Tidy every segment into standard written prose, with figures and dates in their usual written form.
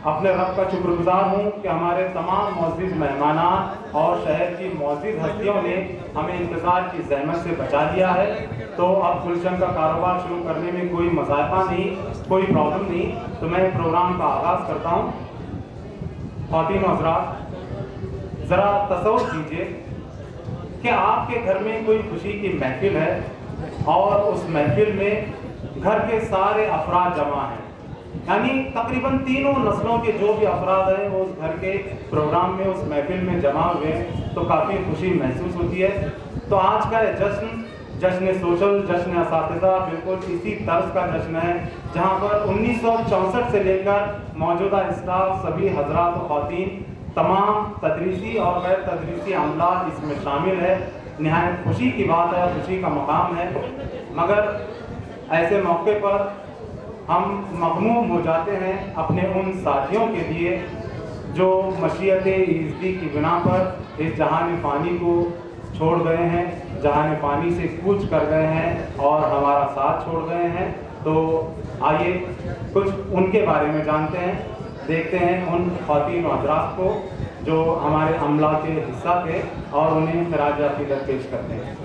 अपने रब का शुक्रगुजार हूँ कि हमारे तमाम मौजूद मेहमान और शहर की मौजूद हस्तियों ने हमें इंतज़ार की जहमत से बचा लिया है। तो अब गुलशन का कारोबार शुरू करने में कोई मसाइफा नहीं, कोई प्रॉब्लम नहीं। तो मैं प्रोग्राम का आगाज़ करता हूँ। ख़वातीन और हज़रात, ज़रा तसव्वुर कीजिए कि आपके घर में कोई खुशी की महफिल है और उस महफिल में घर के सारे अफराद जमा हैं, यानी तकरीबन तीनों नस्लों के जो भी अफराद हैं वो उस घर के प्रोग्राम में, उस महफिल में जमा हुए हैं, तो काफ़ी खुशी महसूस होती है। तो आज का जश्न सोशल, जश्न असातिज़ा बिल्कुल इसी तर्ज का जश्न है, जहाँ पर 1964 से लेकर मौजूदा स्टाफ, सभी हजरात और ख़वातीन, तमाम तदरीसी और गैर तदरीसी अमला इसमें शामिल है। निहायत खुशी की बात है, खुशी का मकाम है। मगर ऐसे मौके पर हम मग़मूम हो जाते हैं अपने उन साथियों के लिए जो मशीयत-ए-इज़्ज़ी की बिना पर इस जहान फ़ानी को छोड़ गए हैं, जहान फ़ानी से कूच कर गए हैं और हमारा साथ छोड़ गए हैं। तो आइए कुछ उनके बारे में जानते हैं, देखते हैं उन ख़वातीन व हज़रात को जो हमारे अमला के हिस्सा थे और उन्हें खिराज अक़ीदत पेश करते हैं।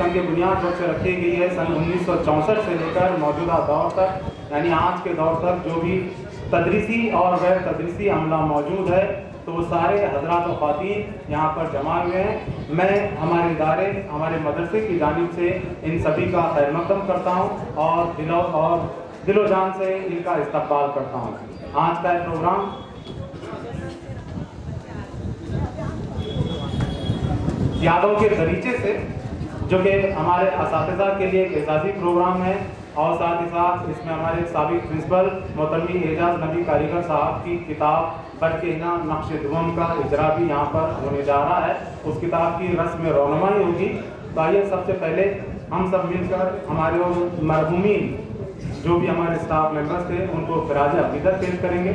की बुनियाद जब से रखी गई है सन 1964 से लेकर मौजूदा दौर तक, यानी आज के दौर तक जो भी तदरीसी और गैर तदरीसी अमला मौजूद है, तो वो सारे हजरात और ख़वातीन यहाँ पर जमा हुए हैं। मैं हमारे इदारे, हमारे मदरसे की जानिब से इन सभी का खैर मक़दम करता हूँ और दिलो जान से इनका इस्तक़बाल करता हूँ। आज का प्रोग्राम यादों के दरीचे से, जो कि हमारे असातिज़ा के लिए एक एजाज़ी प्रोग्राम है, और साथ ही साथ इसमें हमारे साबिक़ प्रिंसिपल मोहतरम एजाज नबी कारीगर साहब की किताब बरकेना नक्श दुवम का इजरा भी यहाँ पर होने जा रहा है। उस किताब की रस्म रौनमाई होगी। तो आइए सबसे पहले हम सब मिलकर हमारे मरहूमीन जो भी हमारे स्टाफ मेंबर्स थे उनको खिराज अक़ीदत पेश करेंगे।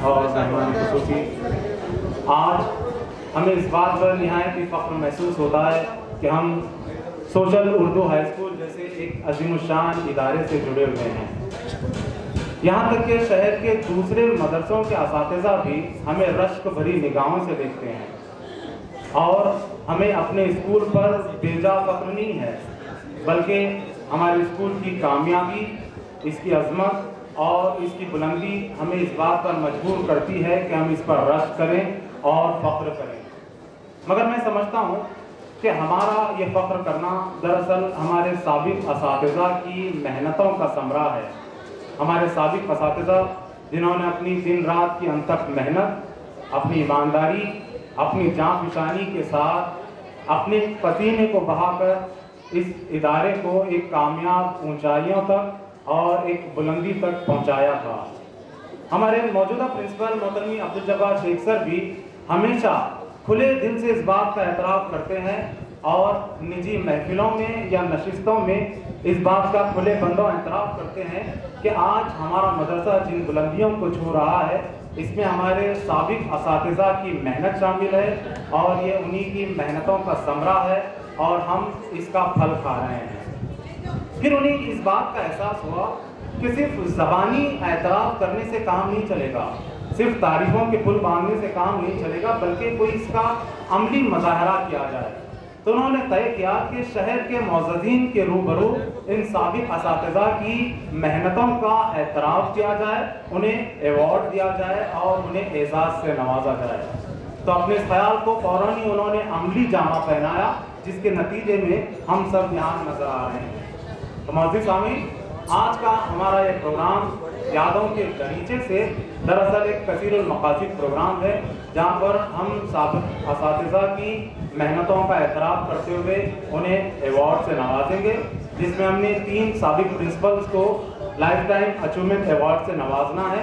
और आज हमें इस बात पर निहायत ही फ़ख्र महसूस होता है कि हम सोशल उर्दू हाई स्कूल जैसे एक अजीमुशान इदारे से जुड़े हुए हैं। यहाँ तक कि शहर के दूसरे मदरसों के असातिज़ा भी हमें रश्क भरी निगाहों से देखते हैं और हमें अपने स्कूल पर बेजा फख्र नहीं है, बल्कि हमारे स्कूल की कामयाबी, इसकी अजमत और इसकी बुलंदी हमें इस बात पर मजबूर करती है कि हम इस पर रश्क करें और फ़ख्र करें। मगर मैं समझता हूँ कि हमारा ये फ़ख्र करना दरअसल हमारे साबिक़ असातिज़ा की मेहनतों का समरा है। हमारे साबिक़ असातिज़ा जिन्होंने अपनी दिन रात की अनथक मेहनत, अपनी ईमानदारी, अपनी जाँफशानी के साथ अपने पसीने को बहाकर इस इदारे को एक कामयाब ऊंचाइयों तक और एक बुलंदी तक पहुंचाया था। हमारे मौजूदा प्रिंसिपल मोहतरम अब्दुल जब्बार शेख सर भी हमेशा खुले दिल से इस बात का एतराफ़ करते हैं और निजी महफिलों में या नशिस्तों में इस बात का खुले बंदों एतराफ़ करते हैं कि आज हमारा मदरसा जिन बुलंदियों को छू रहा है, इसमें हमारे साबिक़ असातिज़ा की मेहनत शामिल है और ये उन्हीं की मेहनतों का समरा है और हम इसका फल खा रहे हैं। फिर उन्हें इस बात का एहसास हुआ कि सिर्फ ज़बानी एतराफ़ करने से काम नहीं चलेगा, सिर्फ तारीफ़ों के पुल बांधने से काम नहीं चलेगा, बल्कि कोई इसका अमली मुज़ाहरा किया जाए। तो उन्होंने तय किया कि शहर के मौज़ज़ीन के रूबरू इन साबिक़ असातिज़ा की मेहनतों का एतराफ़ किया जाए, उन्हें एवॉर्ड दिया जाए और उन्हें एजाज़ से नवाजा जाए। तो अपने इस ख्याल को फ़ौरन ही उन्होंने अमली जामा पहनाया, जिसके नतीजे में हम सब यहाँ नज़र आ रहे हैं। तो मौजूद सामीन, आज का हमारा ये प्रोग्राम यादों के दरीचे से दरअसल एक कसीरुल मकासिद प्रोग्राम है, जहाँ पर हम साबिक़ असातिज़ा की मेहनतों का एतराफ़ करते हुए उन्हें एवॉर्ड से नवाजेंगे, जिसमें हमने 3 साबिक़ प्रिंसिपल्स को लाइफ टाइम अचीवमेंट एवॉर्ड से नवाजना है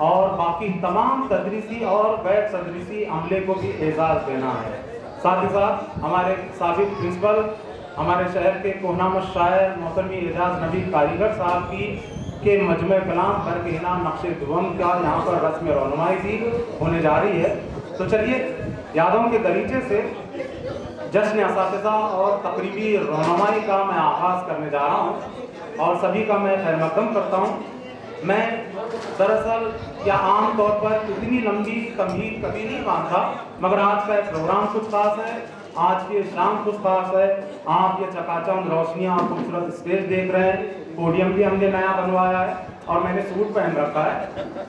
और बाकी तमाम तदरीसी और गैर तदरीसी अमले को भी एजाज़ देना है। साथ ही साथ हमारे साबिक़ प्रिंसिपल हमारे शहर के कोहनाम शायर मोहतरम एजाज नबी कारीगर साहब की के मजमे कलाम पर के इनाम नक्शे दुवम का यहाँ पर रस्म रौनुमाई भी होने जा रही है। तो चलिए यादों के दरीचे से जश्न असातिज़ा और तकरीबी रौनुमाई का मैं आगाज़ करने जा रहा हूँ और सभी का मैं खैर मक़दम करता हूँ। मैं दरअसल या आम तौर पर इतनी लंबी तमहीद कभी नहीं मानता, मगर आज का एक प्रोग्राम कुछ खास है, आज की शाम कुछ खास है। आप ये चकाचौंध रोशनियाँ और खूबसूरत स्टेज देख रहे हैं, पोडियम भी हमने नया बनवाया है और मैंने सूट पहन रखा है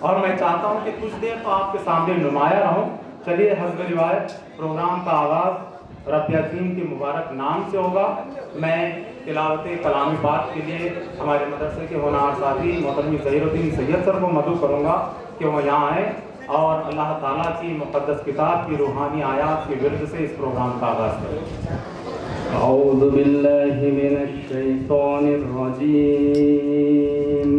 और मैं चाहता हूँ कि कुछ देर तो आपके सामने नुमाया रहूँ। चलिए हस्ब रिवायत प्रोग्राम का आगाज़ रब यासीन के मुबारक नाम से होगा। मैं तिलावत कलामी पाक के लिए हमारे मदरसे के होनहार साथी मोहतरम ज़हीरुद्दीन सैयद सर को मदऊ करूँगा कि वो यहाँ आए और अल्लाह ताला की मुक़द्दस किताब की रूहानी आयात के विर्द से इस प्रोग्राम का आगाज़ करें। अऊज़ु बिल्लाहि मिनश शैतानिर रजीम।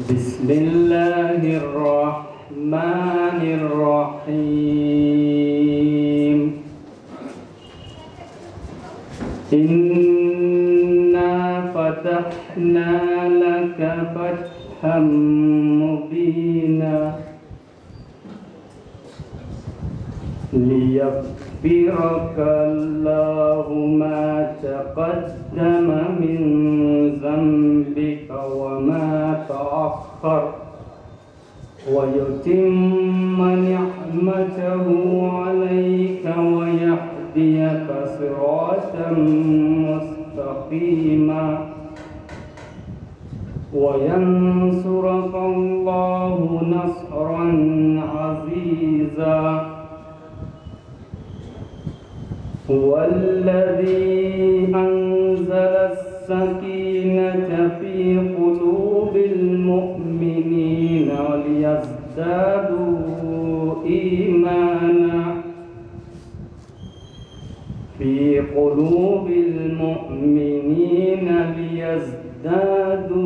बिस्मिल्लाहिर रहमानिर रहीम। इन्ना फतहना लका फतहम मुबीना लियग़फ़िरका अल्लाहु मा तक़द्दम मिन ज़ंबिका व मा तअख़्ख़र व युतिम्म निअमतहु अलैका व यहदियका सिरातन मुस्तक़ीमा व यंसुरका अल्लाहु नस्रन अज़ीज़ा। वल्लज़ी अंज़ल अस्सकीनत फ़ी क़ुलूबिल मुअमिनीन लियज़्दादू ईमाना फ़ी क़ुलूबिल मुअमिनीन लियज़्दादू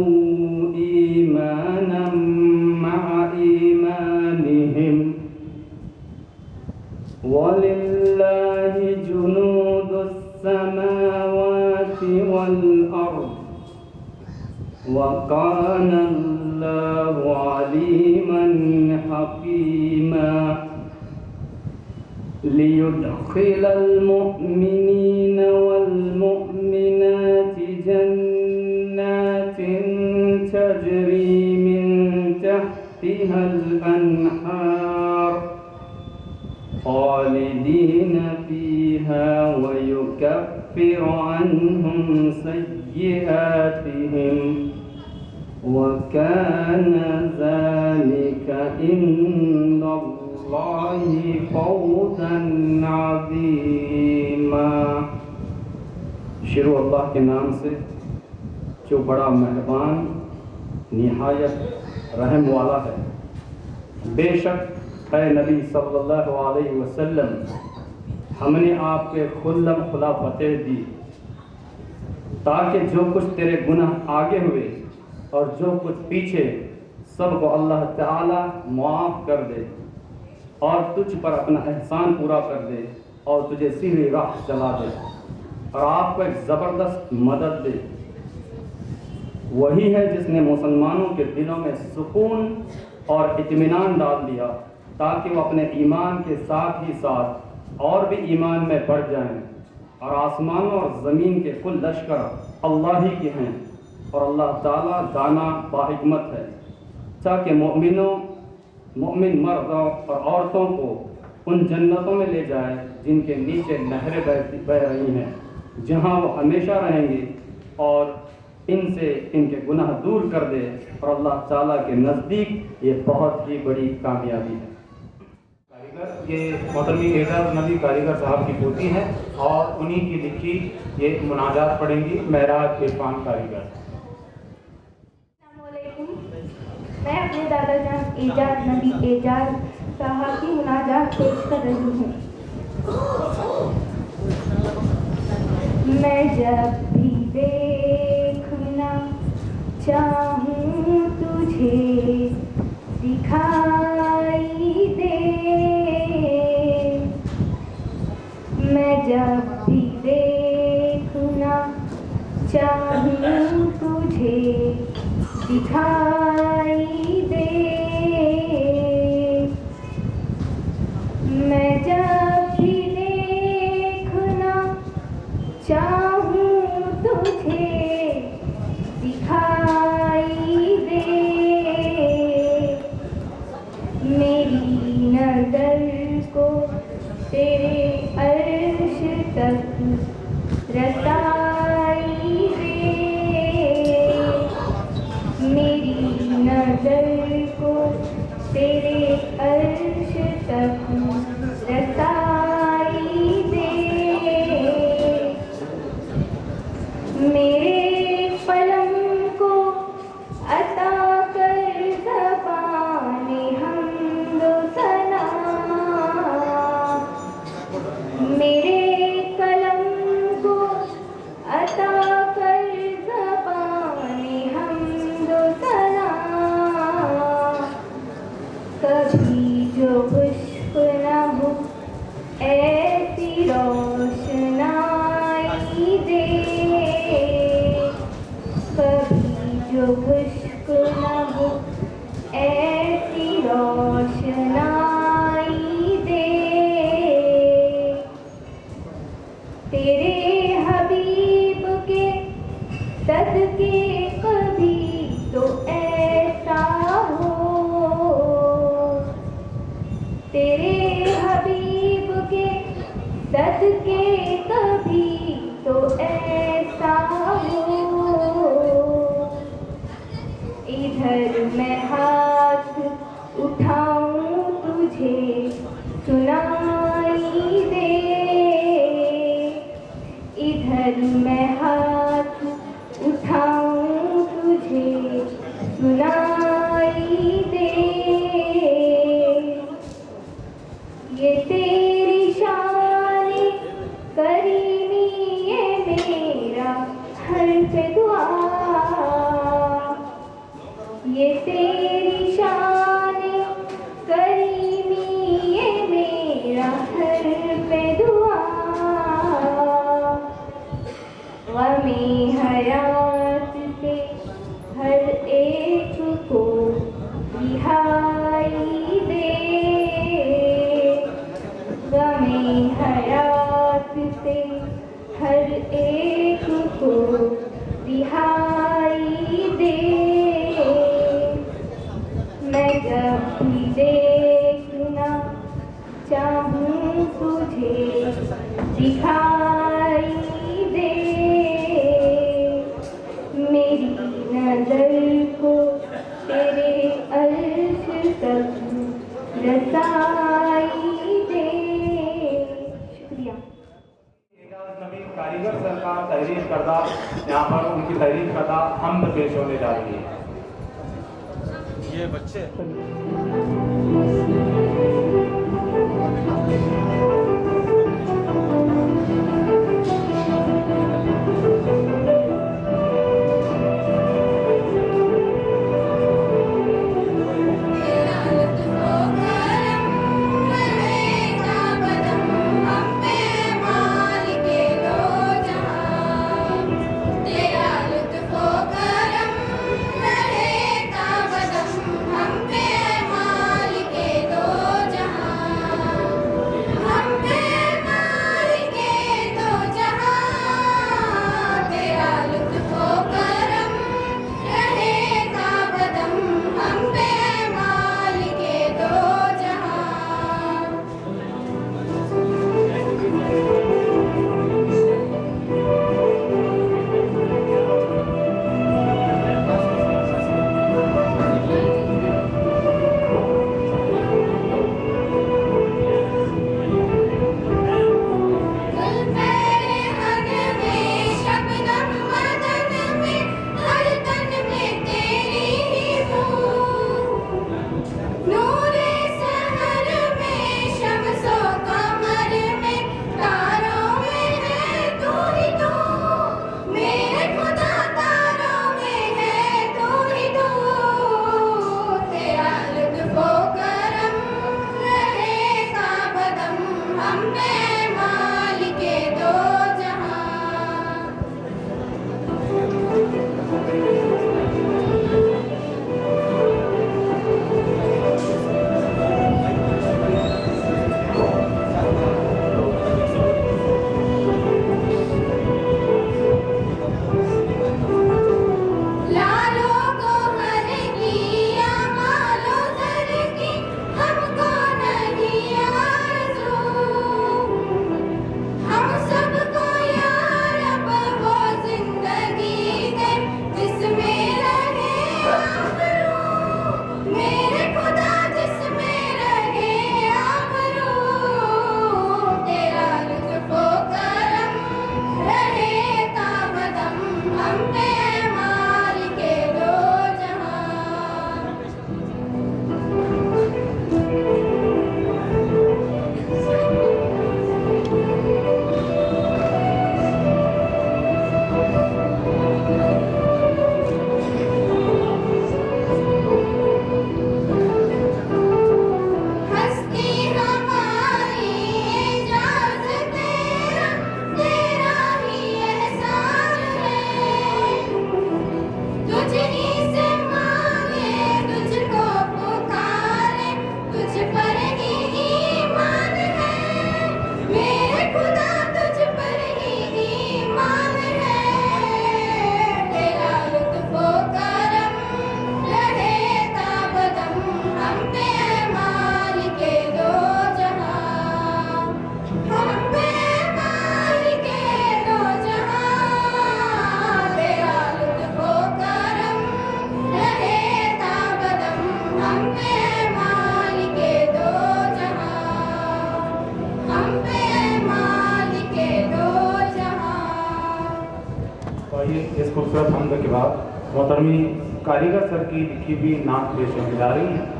ईमानन मअ ईमानिहिम वलिल्लाहि जुनूदुस समावाति वल अर्द व काना अल्लाहु अलीमन हकीमा। लियुदखिलल मुमिनीन वल मुमिनात जन्नातिन तजरी मिन तहतिहल अनहार खालिदीन फीहा व युकफ्फिर अन्हुम सय्यिआतिहिम व कान ज़ालिका इंदल्लाहि फौज़न अज़ीमा। शुरू अल्लाह के नाम से जो बड़ा मेहरबान निहायत रहम वाला है। बेशक है नबी सल्लल्लाहु अलैहि वसल्लम, हमने आपके खुल्लम खुला फतेह दी ताकि जो कुछ तेरे गुनाह आगे हुए और जो कुछ पीछे सबको अल्लाह ताला माफ़ कर दे और तुझ पर अपना एहसान पूरा कर दे और तुझे सीधी राह चला दे और आपको एक ज़बरदस्त मदद दे। वही है जिसने मुसलमानों के दिलों में सुकून और इत्मीनान डाल दिया ताकि वो अपने ईमान के साथ ही साथ और भी ईमान में बढ़ जाएं। और आसमानों और ज़मीन के कुल लश्कर अल्लाह ही के हैं और अल्लाह ताला दाना बाहिकमत है, ताकि मोमिन मर्दों और औरतों को उन जन्नतों में ले जाए जिनके नीचे नहरें बह रही हैं, जहाँ वो हमेशा रहेंगे और इनसे इनके गुनाह दूर कर दे। और अल्लाह ताला के नज़दीक ये बहुत ही बड़ी कामयाबी है। ये मोहतरमी एजाज नबी कारीगर साहब की पोती हैं और उन्हीं की लिखी ये मुनाजात पढ़ेंगी महराज इरफान कारीगर। अस्सलामुअलैकुम। मैं अपने दादा जान एजाज नबी एजाज साहब की मुनाजात पेश कर रही हूँ। मैं जब भी देखना चाहूँ तुझे दिखाई दे, मैं जब भी देखना चाहूँ तुझे दिखाई दे, मैं जब भी देखना चाहूँ तुझे दिखाई दे, मेरी नज़र को तेरे अर्श तक रसाई दे, मेरी नज़र को तेरे अर्श तक रसाई दे, मेरे कलम को अता कर ज़बाने हम्द सना, मेरे कलम को अता कर ज़बाने हम्द सना, कभी जो खुश्क न हो ऐसी रोशनाई दे, कभी जो खुश्क न हो ऐसी रोशनाई दे, तेरे हबीब के सदके कभी तो ऐसा हो, तेरे हबीब के सदके कभी तो ऐसा हो, इधर मैं हाथ उठाऊं तुझे सुनाई दे, इधर मैं हाथ उठाऊं तुझे सुनाई दे, ये तेरी शान करीमी ये मेरा हर्फ दुआ, ये तेरी शान करीमी ये मेरा हर्फ दुआ, गमे हयात से हर एक को रिहाई दे, गमे यहाँ पर उनकी तहरीर का हम पेश होने जा रही है। ये बच्चे इस खूबसूरत हमद के बाद मोहतरमी कारीगर सर की लिखी हुई नात पेश होने जा रही है।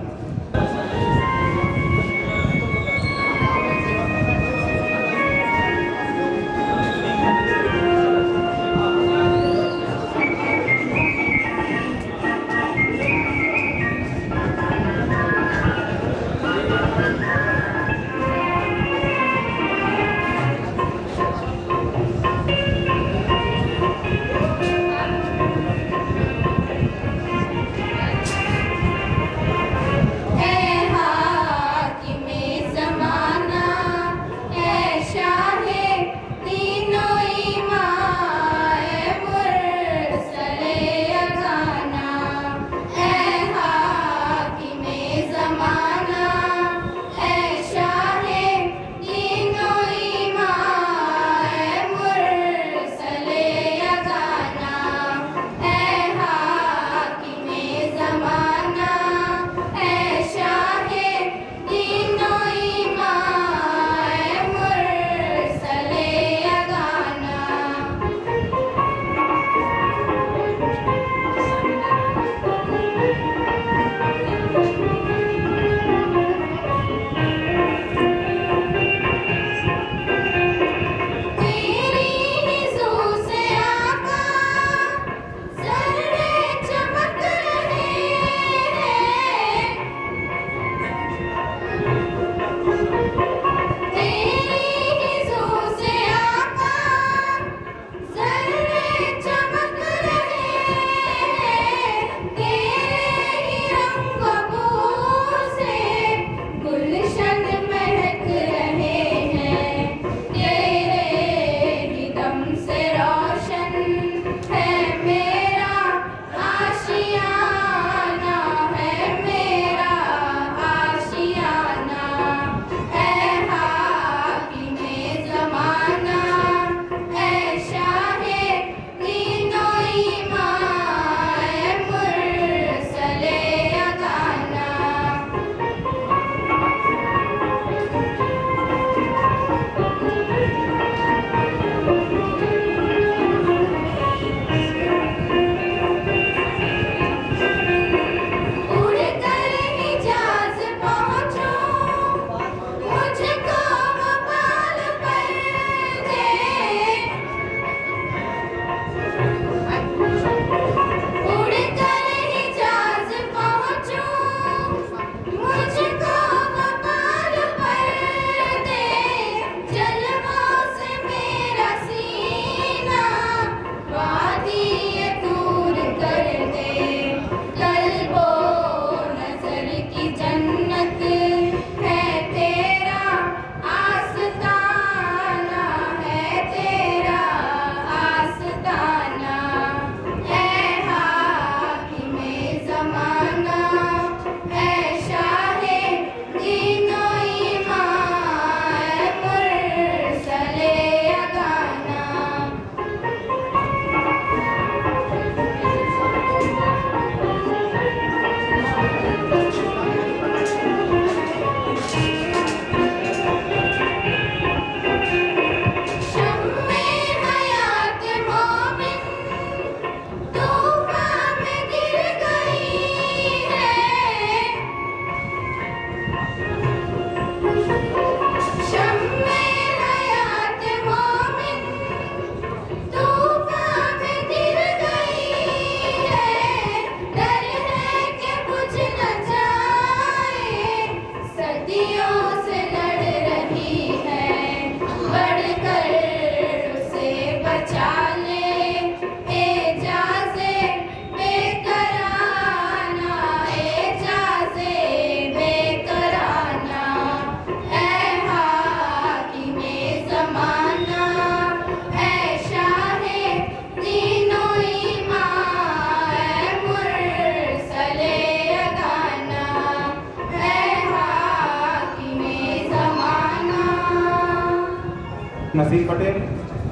नसीर पटेल,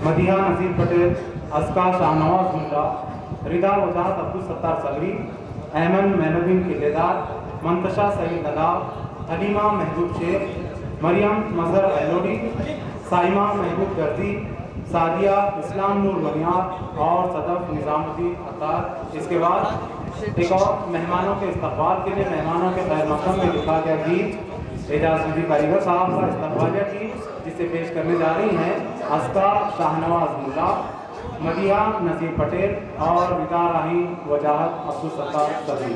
मदीहा नसीर पटेल, अस्का शाहनवाज मुल्ला, रिदा वजाहत अब्दुल सत्तार सगरी, अहमद मैनुद्दीन किलेदार, मंतशा सईद नदाब, हलीमा महबूब शेख, मरियम मजहर एलोडी, साइमा महबूब गर्दी, सादिया इस्लाम नूर बनियाद और सदफ निज़ामुद्दीन अतार। इसके बाद एक और मेहमानों के इस्तकबाल के लिए मेहमानों के खैर मक़सद में लिखा गया गीत एजाज नदी कारीगर साहब का इस्तकबालिया की जिसे पेश करने जा रही हैं अस्का शाहनवाज मुल्ला, मदीहा नसीर पटेल और रिदा राही वजाहत अब्दुल सत्तार सगरी।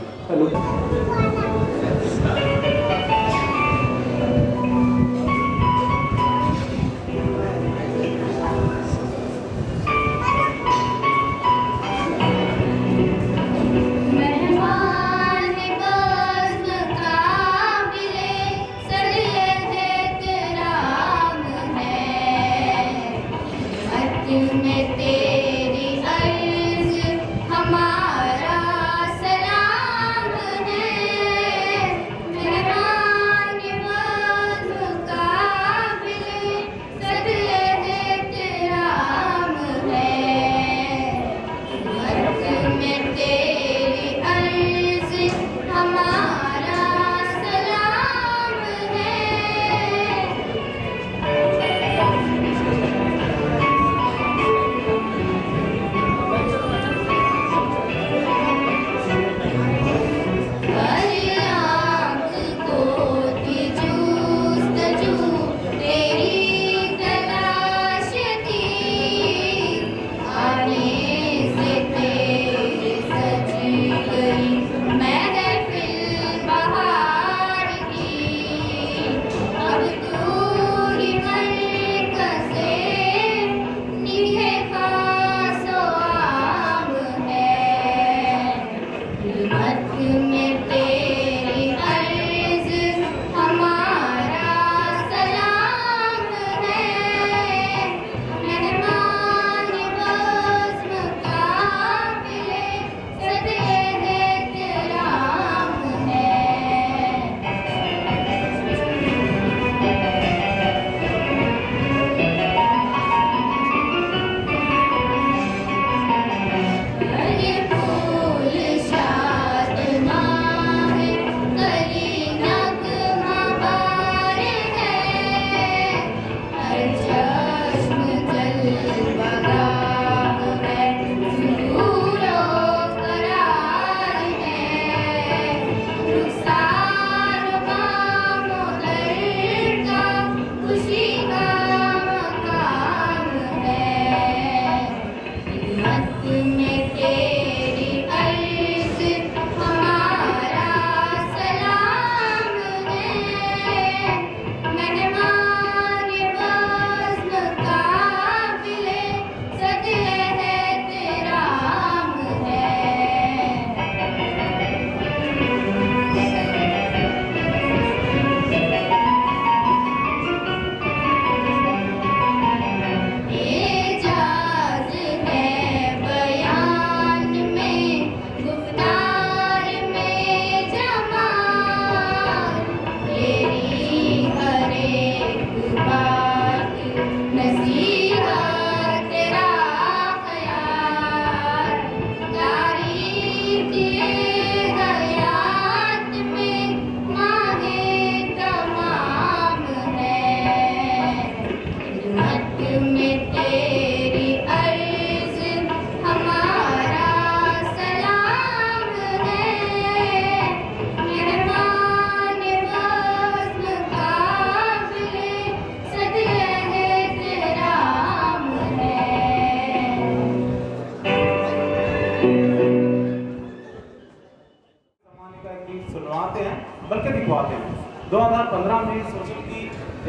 सुनवाते हैं बल्कि दिखवाते हैं। 2015 में सोशल की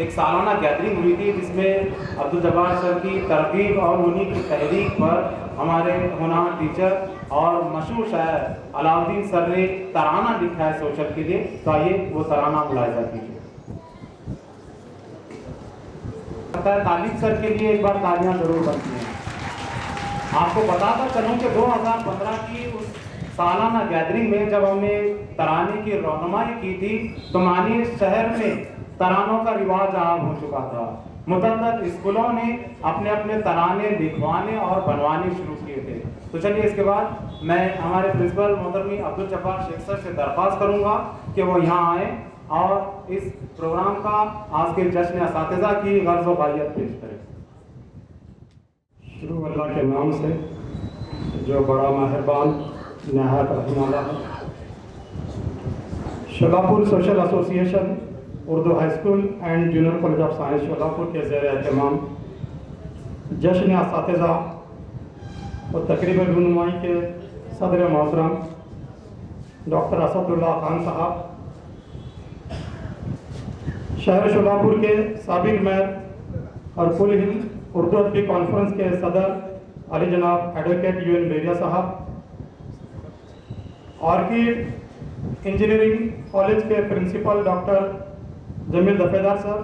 एक सालाना गैदरिंग हुई थी जिसमें अब्दुल जब्बार सर की तरकीब और उन्हीं की तहरीक पर हमारे होनहार टीचर और मशहूर शायर अलाउद्दीन सर ने तराना लिखा है सोशल के लिए। तो आइए वो तराना मुलाहिजा कीजिए। तालिब सर के लिए एक बार तालियां जरूर बनती हैं। आपको बताता चलूं कि 2015 की उस सालाना गैदरिंग में जब हमने तराने की रौनमाई की थी तो मानिए शहर में तरानों का रिवाज आम हो चुका था। मुतअद्दिद स्कूलों ने अपने अपने तराने लिखवाने और बनवाने शुरू किए थे। तो चलिए इसके बाद मैं हमारे प्रिंसिपल मोहतरमी अब्दुल जब्बार शेख सर से दरख्वास्त करूंगा कि वो यहाँ आए और इस प्रोग्राम का आज के जश्न असातिज़ा की गर्ज़ व ग़ायत पेश करें। शुरू अल्लाह के नाम से जो बड़ा मेहरबान नहायत रहने वाला है। Sholapur social association Urdu high school and junior college of science Sholapur के ज़ेर एहतमाम जश्न असातिज़ा और तकरीब रुनुमाई के सदर मोहतरम डॉक्टर असदुल्ला खान साहब, शहर शोलापुर के साबिक मेयर और कुल हिंद उर्दू अदबी कॉन्फ्रेंस के सदर अली जनाब एडवोकेट UN बेरिया साहब, ऑर्किड इंजीनियरिंग कॉलेज के प्रिंसिपल डॉक्टर जमील दफेदार सर,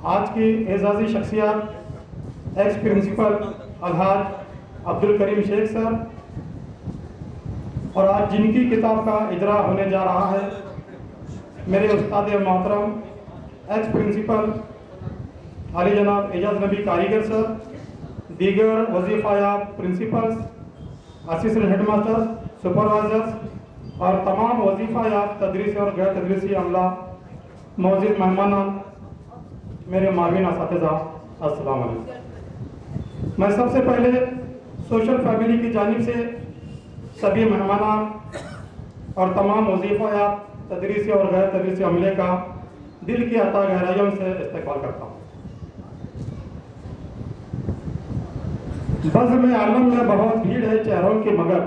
आज की एजाजी शख्सियत ex principal Alhaj Abdul Karim Sheikh sir, और आज जिनकी किताब का इजरा होने जा रहा है मेरे उस्ताद मोहतरम एक्स प्रिंसिपल अली जनाब एजाज नबी कारीगर सर, दीगर वजीफ़ायाब प्रिंसिपल्स, असिस्टेंट हेडमास्टर्स, सुपरवाइजर्स और तमाम वजीफ़ायाब तदरीसी और गैर तदरीसी अमला, मौजूद मेहमान, मेरे माविन असातिज़ा, अस्सलाम वालेकुम। मैं सबसे पहले सोशल फैमिली की जानिब से सभी मेहमान और तमाम वजीफ़ायाब तदरीसी और गैर तदरीसी अमले का दिल की अता गहराइयों से इस्तकबाल करता हूँ। बज़्म आलम में बहुत भीड़ है चेहरों की, मगर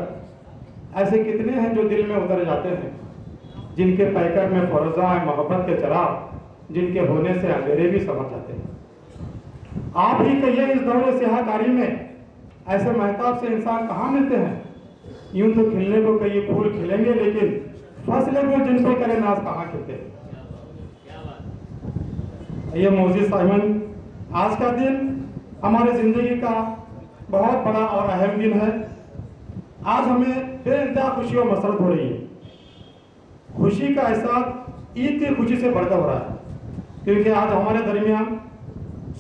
ऐसे कितने हैं जो दिल में उतर जाते हैं, जिनके पैकर में फ़रोज़ा मोहब्बत के चराग, जिनके होने से अंधेरे भी समझ जाते हैं। आप ही कहिए इस दौरे सियाहकारी में ऐसे महताब से इंसान कहाँ मिलते हैं। यूं तो खिलने को कई फूल खिलेंगे, लेकिन फसलें वो जिन पे करे नाज कहाँ खिलते हैं। ये मौजूद साहिबान, आज का दिन हमारे ज़िंदगी का बहुत बड़ा और अहम दिन है। आज हमें बेइंतहा खुशी और मसरत हो रही है। खुशी का एहसास ईद की खुशी से बढ़कर हो रहा है, क्योंकि आज हमारे दरमियान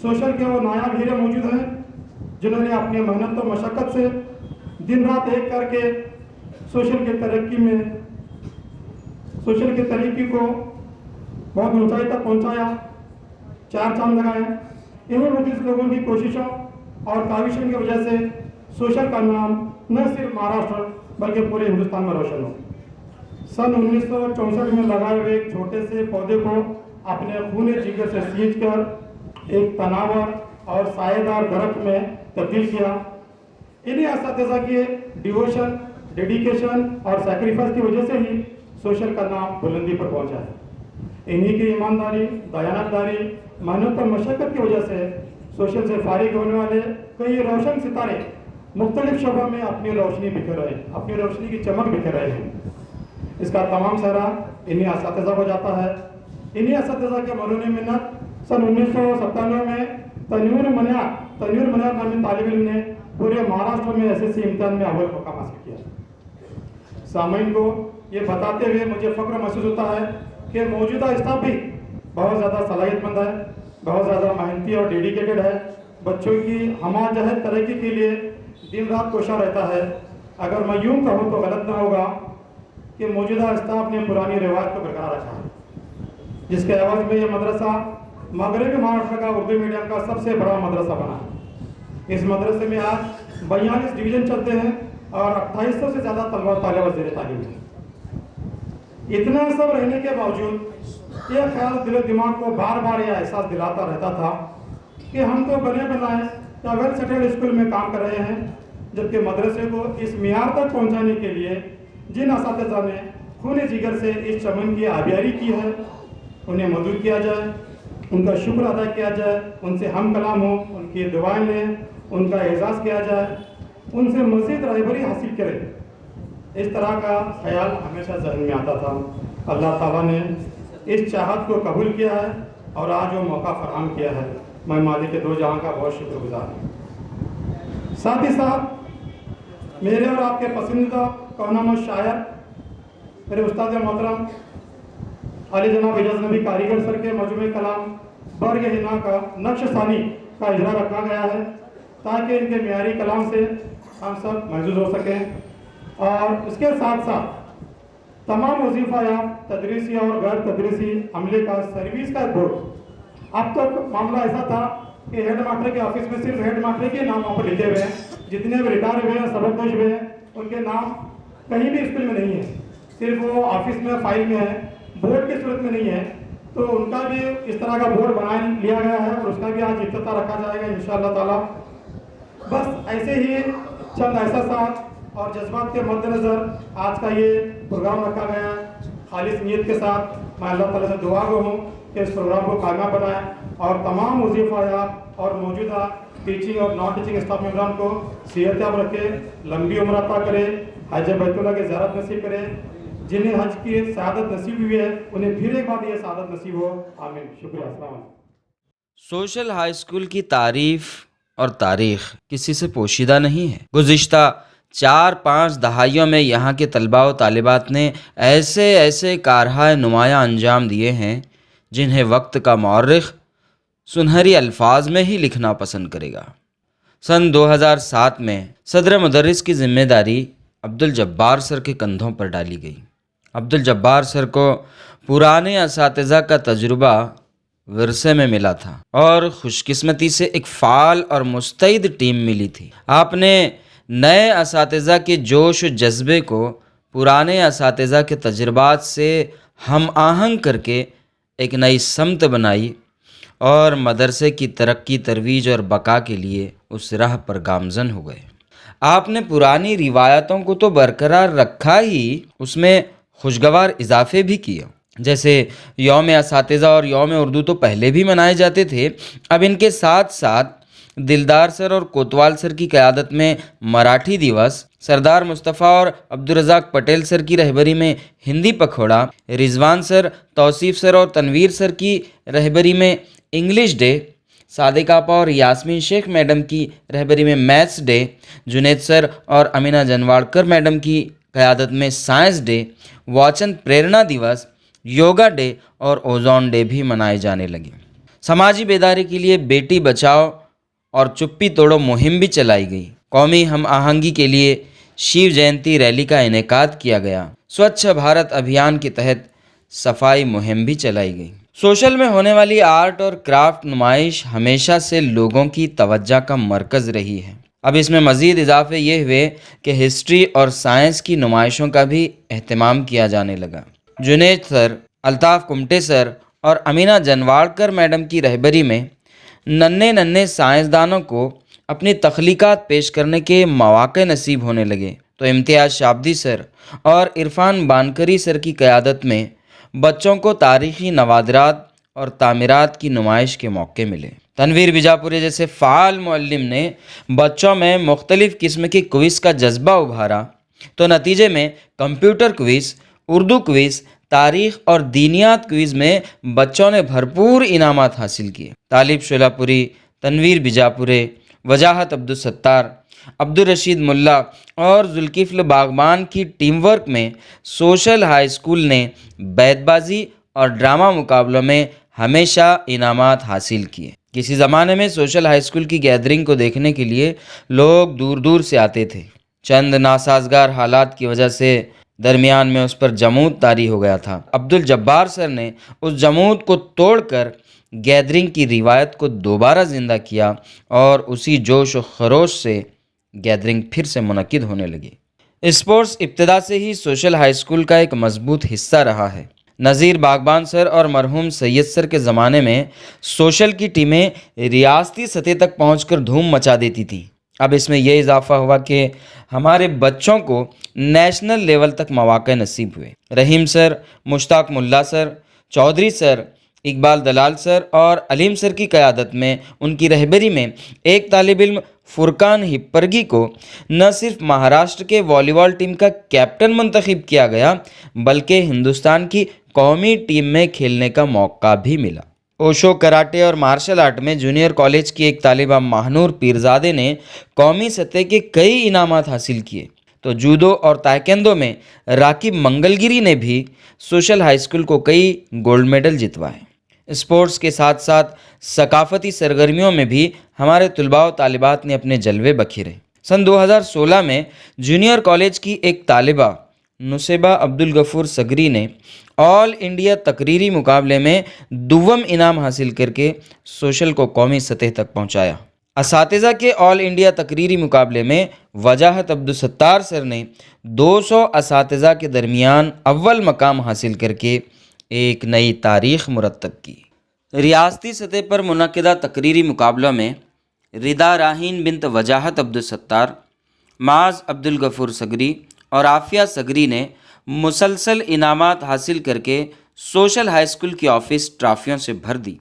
सोशल के वो नायाब हीरे मौजूद हैं जिन्होंने अपनी मेहनत और मशक्क़त से दिन रात एक करके सोशल की तरक्की में, सोशल की तरक्की को बहुत ऊंचाई तक पहुंचाया, चार चांद लगाए। इन्हीं मौजूद लोगों की कोशिशों और काविशों की वजह से सोशल का नाम न सिर्फ महाराष्ट्र बल्कि पूरे हिंदुस्तान में रोशन हो। सन 1964 में लगाए हुए एक छोटे से पौधे को अपने खून जिगर से सींचकर एक तनावर और सायेदार दरख्त में तब्दील किया। इन्हीं असातिज़ा के डिवोशन, डेडिकेशन और सैक्रिफाइस की वजह से ही सोशल का नाम बुलंदी पर पहुंचा है। इन्हीं की ईमानदारी, दयानतदारी, मेहनत और मशक्क़त की वजह से सोशल से फारिग होने वाले कई रोशन सितारे मुख्तलिफ शोबों में अपनी रोशनी बिखेर रहे हैं, अपनी रोशनी की चमक बिखेर रहे हैं। इसका तमाम सहरा इन्हीं असातिज़ा को जाता है। इन्हीं असातिज़ा के मरूनी मिन्नत सन 1997 में तन्वीर मनियार नामी तालिब इल्म ने पूरे महाराष्ट्र में SSC इम्तिहान में अव्वल मुकाम हासिल किया। सामीन को ये बताते हुए मुझे फ़ख्र महसूस होता है कि मौजूदा स्टाफ भी बहुत ज़्यादा सलाहियतमंद है, बहुत ज़्यादा मेहनती और डेडिकेटेड है। बच्चों की हमाजहत तरक्की के लिए दिन रात कोशा रहता है। अगर मैं यूँ कहूँ तो गलत ना होगा कि मौजूदा स्टाफ ने पुरानी रिवायत को बरकरार रखा है, जिसके एवज में ये मदरसा मगरबी महाराष्ट्र का उर्दू मीडियम का सबसे बड़ा मदरसा बना है। इस मदरसे में आज 42 डिवीज़न चलते हैं और 2800 से ज़्यादा तलबा तालिब ज़ेर तालीम है। इतना सब रहने के बावजूद यह ख्याल दिल दिमाग को बार बार यह एहसास दिलाता रहता था कि हम तो बने बनाए या वेल सेटल्ड स्कूल में काम कर रहे हैं, जबकि मदरसे को इस मियार तक पहुंचाने के लिए जिन असातिज़ा ने खून जिगर से इस चमन की आबियारी की है, उन्हें मदद किया जाए, उनका शुक्र अदा किया जाए, उनसे हम कलाम हो, उनकी दुआएं लें, उनका एजाज़ किया जाए, उनसे मज़ीद रहबरी हासिल करें। इस तरह का ख्याल हमेशा जहन में आता था। अल्लाह ताला ने इस चाहत को कबूल किया है और आज वो मौका फराहम किया है। मैं मालिक के दो जहां का बहुत शुक्रगुजार हूँ। साथ ही साथ मेरे और आपके पसंदीदा कौनाम शायर मेरे उस्ताद मोहतरम अली जनाब एजाज नबी कारीगर सर के मजमूए कलाम बर्ग हिना का नक्शसानी का इजरा रखा गया है ताकि इनके मियारी कलाम से हम सब महसूस हो सकें। और इसके साथ साथ तमाम वजीफ़ा या तदरीसी और गैर तदरीसी अमले का सर्विस का बोर्ड। अब तक मामला ऐसा था कि हेड मास्टर के ऑफिस में सिर्फ हेड मास्टर के नाम वहाँ पर लिखे हुए हैं, जितने भी रिटायर हुए हैं सबकदोश हुए हैं उनके नाम कहीं भी स्कूल में नहीं है, सिर्फ वो ऑफिस में फाइल में है, बोर्ड की सूरत में नहीं है। तो उनका भी इस तरह का बोर्ड बना लिया गया है और उसका भी आज इफ्तिताह रखा जाएगा इंशाअल्लाह ताला। बस ऐसे ही चंद एहसास और जज्बात के मद्देनज़र आज का ये प्रोग्राम रखा गया है। खालिस नीयत के साथ मैं अल्लाह ताला से दुआ गो हूँ कि इस प्रोग्राम को कामयाब बनाए और तमाम वजीफ़ायात और मौजूदा टीचिंग और नॉन टीचिंग स्टाफ मेम्बरान को सेहतयाब रखे, लंबी उम्र अता करे, हज बैतुल्लाह की ज़ियारत नसीब करे। जिन्हें हज की सआदत नसीब हुई है उन्हें फिर एक बार ये सआदत नसीब हो, आमीन। शुक्रिया। अस्सलाम वालेकुम। सोशल हाई स्कूल की तारीफ और तारीख किसी से पोशीदा नहीं है। गुज़िश्ता 4-5 दहाइयों में यहाँ के तलबा व तालिबात ने ऐसे ऐसे कारहाय नुमाया अंजाम दिए हैं जिन्हें वक्त का मौर्रिख सुनहरी अल्फाज में ही लिखना पसंद करेगा। सन 2007 में सदर मुदर्रिस की जिम्मेदारी अब्दुल जब्बार सर के कंधों पर डाली गई। अब्दुल जब्बार सर को पुराने असातिज़ा का तजुर्बा विरसे में मिला था और खुशकिस्मती से एक फ़ाल और मुस्तैद टीम मिली थी। आपने नए असातिज़ा के जोश व जज्बे को पुराने असातिज़ा के तजुर्बात से हम आहंग करके एक नई समत बनाई और मदरसे की तरक्की तरवीज और बका के लिए उस राह पर गामज़न हो गए। आपने पुरानी रिवायतों को तो बरकरार रखा ही, उसमें खुशगवार इजाफे भी किए। जैसे यौम असातिज़ा और यौम उर्दू तो पहले भी मनाए जाते थे, अब इनके साथ साथ दिलदार सर और कोतवाल सर की क़यादत में मराठी दिवस, सरदार मुस्तफ़ा और अब्दुल रज़ाक पटेल सर की रहबरी में हिंदी पखवाड़ा, रिजवान सर, तौसीफ़ सर और तनवीर सर की रहबरी में इंग्लिश डे, सादिक आपा और यास्मीन शेख मैडम की रहबरी में मैथ्स डे, जुनेद सर और अमीना जनवाड़कर मैडम की क़यादत में साइंस डे, वाचन प्रेरणा दिवस, योगा डे और ओजोन डे भी मनाए जाने लगे। समाजी बेदारी के लिए बेटी बचाओ और चुप्पी तोड़ो मुहिम भी चलाई गई। कौमी हम आहंगी के लिए शिव जयंती रैली का इनेकाद किया गया। स्वच्छ भारत अभियान के तहत सफाई मुहिम भी चलाई गई। सोशल में होने वाली आर्ट और क्राफ्ट नुमाइश हमेशा से लोगों की तवज्जो का मरकज़ रही है। अब इसमें मज़ीद इजाफे ये हुए कि हिस्ट्री और साइंस की नुमाइशों का भी अहतमाम किया जाने लगा। जुनेद सर, अल्ताफ़ कुमटे सर और अमीना जनवाड़कर मैडम की रहबरी में नन्हे नन्हे साइंसदानों को अपनी तख्लीक़ात पेश करने के मौक़े नसीब होने लगे, तो इम्तियाज़ शाब्दी सर और इरफान बानकरी सर की क़यादत में बच्चों को तारीख़ी नवादरात और तामीरात की नुमाइश के मौके मिले। तनवीर बिजापुरी जैसे फ़ाल मुअल्लिम ने बच्चों में मुख्तलिफ़ किस्म की क्विज़ का जज्बा उभारा, तो नतीजे में कंप्यूटर क्विज़, उर्दू क्विज़, तारीख़ और दीनियात क्विज़ में बच्चों ने भरपूर इनामात हासिल किए। तालिब शोलापुरी, तनवीर बिजापुरे, वजाहत अब्दुल सत्तार, अब्दुल रशीद मुल्ला और जुल्किफ्ल बागबान की टीम वर्क में सोशल हाई स्कूल ने बैतबाजी और ड्रामा मुकाबलों में हमेशा इनामात हासिल किए। किसी ज़माने में सोशल हाई स्कूल की गैदरिंग को देखने के लिए लोग दूर दूर से आते थे। चंद नासाजगार हालात की वजह से दरमियान में उस पर जमूद तारी हो गया था। अब्दुल जब्बार सर ने उस जमूद को तोड़कर गैदरिंग की रिवायत को दोबारा ज़िंदा किया और उसी जोश व खरोश से गैदरिंग फिर से मुनक्किद होने लगी। स्पोर्ट्स इब्तिदा से ही सोशल हाई स्कूल का एक मजबूत हिस्सा रहा है। नज़ीर बागबान सर और मरहूम सैयद सर के ज़माने में सोशल की टीमें रियासती सतह तक पहुंचकर धूम मचा देती थीं। अब इसमें यह इजाफा हुआ कि हमारे बच्चों को नेशनल लेवल तक मौक़े नसीब हुए। रहीम सर, मुश्ताक मुल्ला सर, चौधरी सर, इकबाल दलाल सर और अलीम सर की क़यादत में उनकी रहबरी में एक तालिब इल्म फुरकान हिप्परगी को न सिर्फ महाराष्ट्र के वॉलीबॉल टीम का कैप्टन मुंतखब किया गया, बल्कि हिंदुस्तान की कौमी टीम में खेलने का मौका भी मिला। ओशो कराटे और मार्शल आर्ट में जूनियर कॉलेज की एक तालिबा महानूर पीरजादे ने कौमी सतह के कई इनामात हासिल किए, तो जूडो और ताइक्वांडो में राकिब मंगलगिरी ने भी सोशल हाई स्कूल को कई गोल्ड मेडल जितवाए। स्पोर्ट्स के साथ साथ सकाफती सरगर्मियों में भी हमारे तुलबा व तालिबात ने अपने जलवे बखेरे। सन 2016 में जूनियर कॉलेज की एक तालिबा नुसेबा अब्दुल गफूर सगरी ने ऑल इंडिया तकरीरी मुकाबले में दुव्वम इनाम हासिल करके सोशल को कौमी सतह तक पहुंचाया। असातिज़ा के ऑल इंडिया तकरीरी मुकाबले में वजाहत अब्दुल सत्तार सर ने 200 असातिज़ा के दरमियान अव्वल मकाम हासिल करके एक नई तारीख़ मुरतब की। रियासती सतह पर मुनक़िदा तकरीरी मुकाबलों में रिदा राहीन बिनत वजाहत अब्दुल सत्तार, माज अब्दुल गफूर सगरी और आफिया सगरी ने मुसलसल इनामात हासिल करके सोशल हाई स्कूल की ऑफिस ट्रॉफियों से भर दी।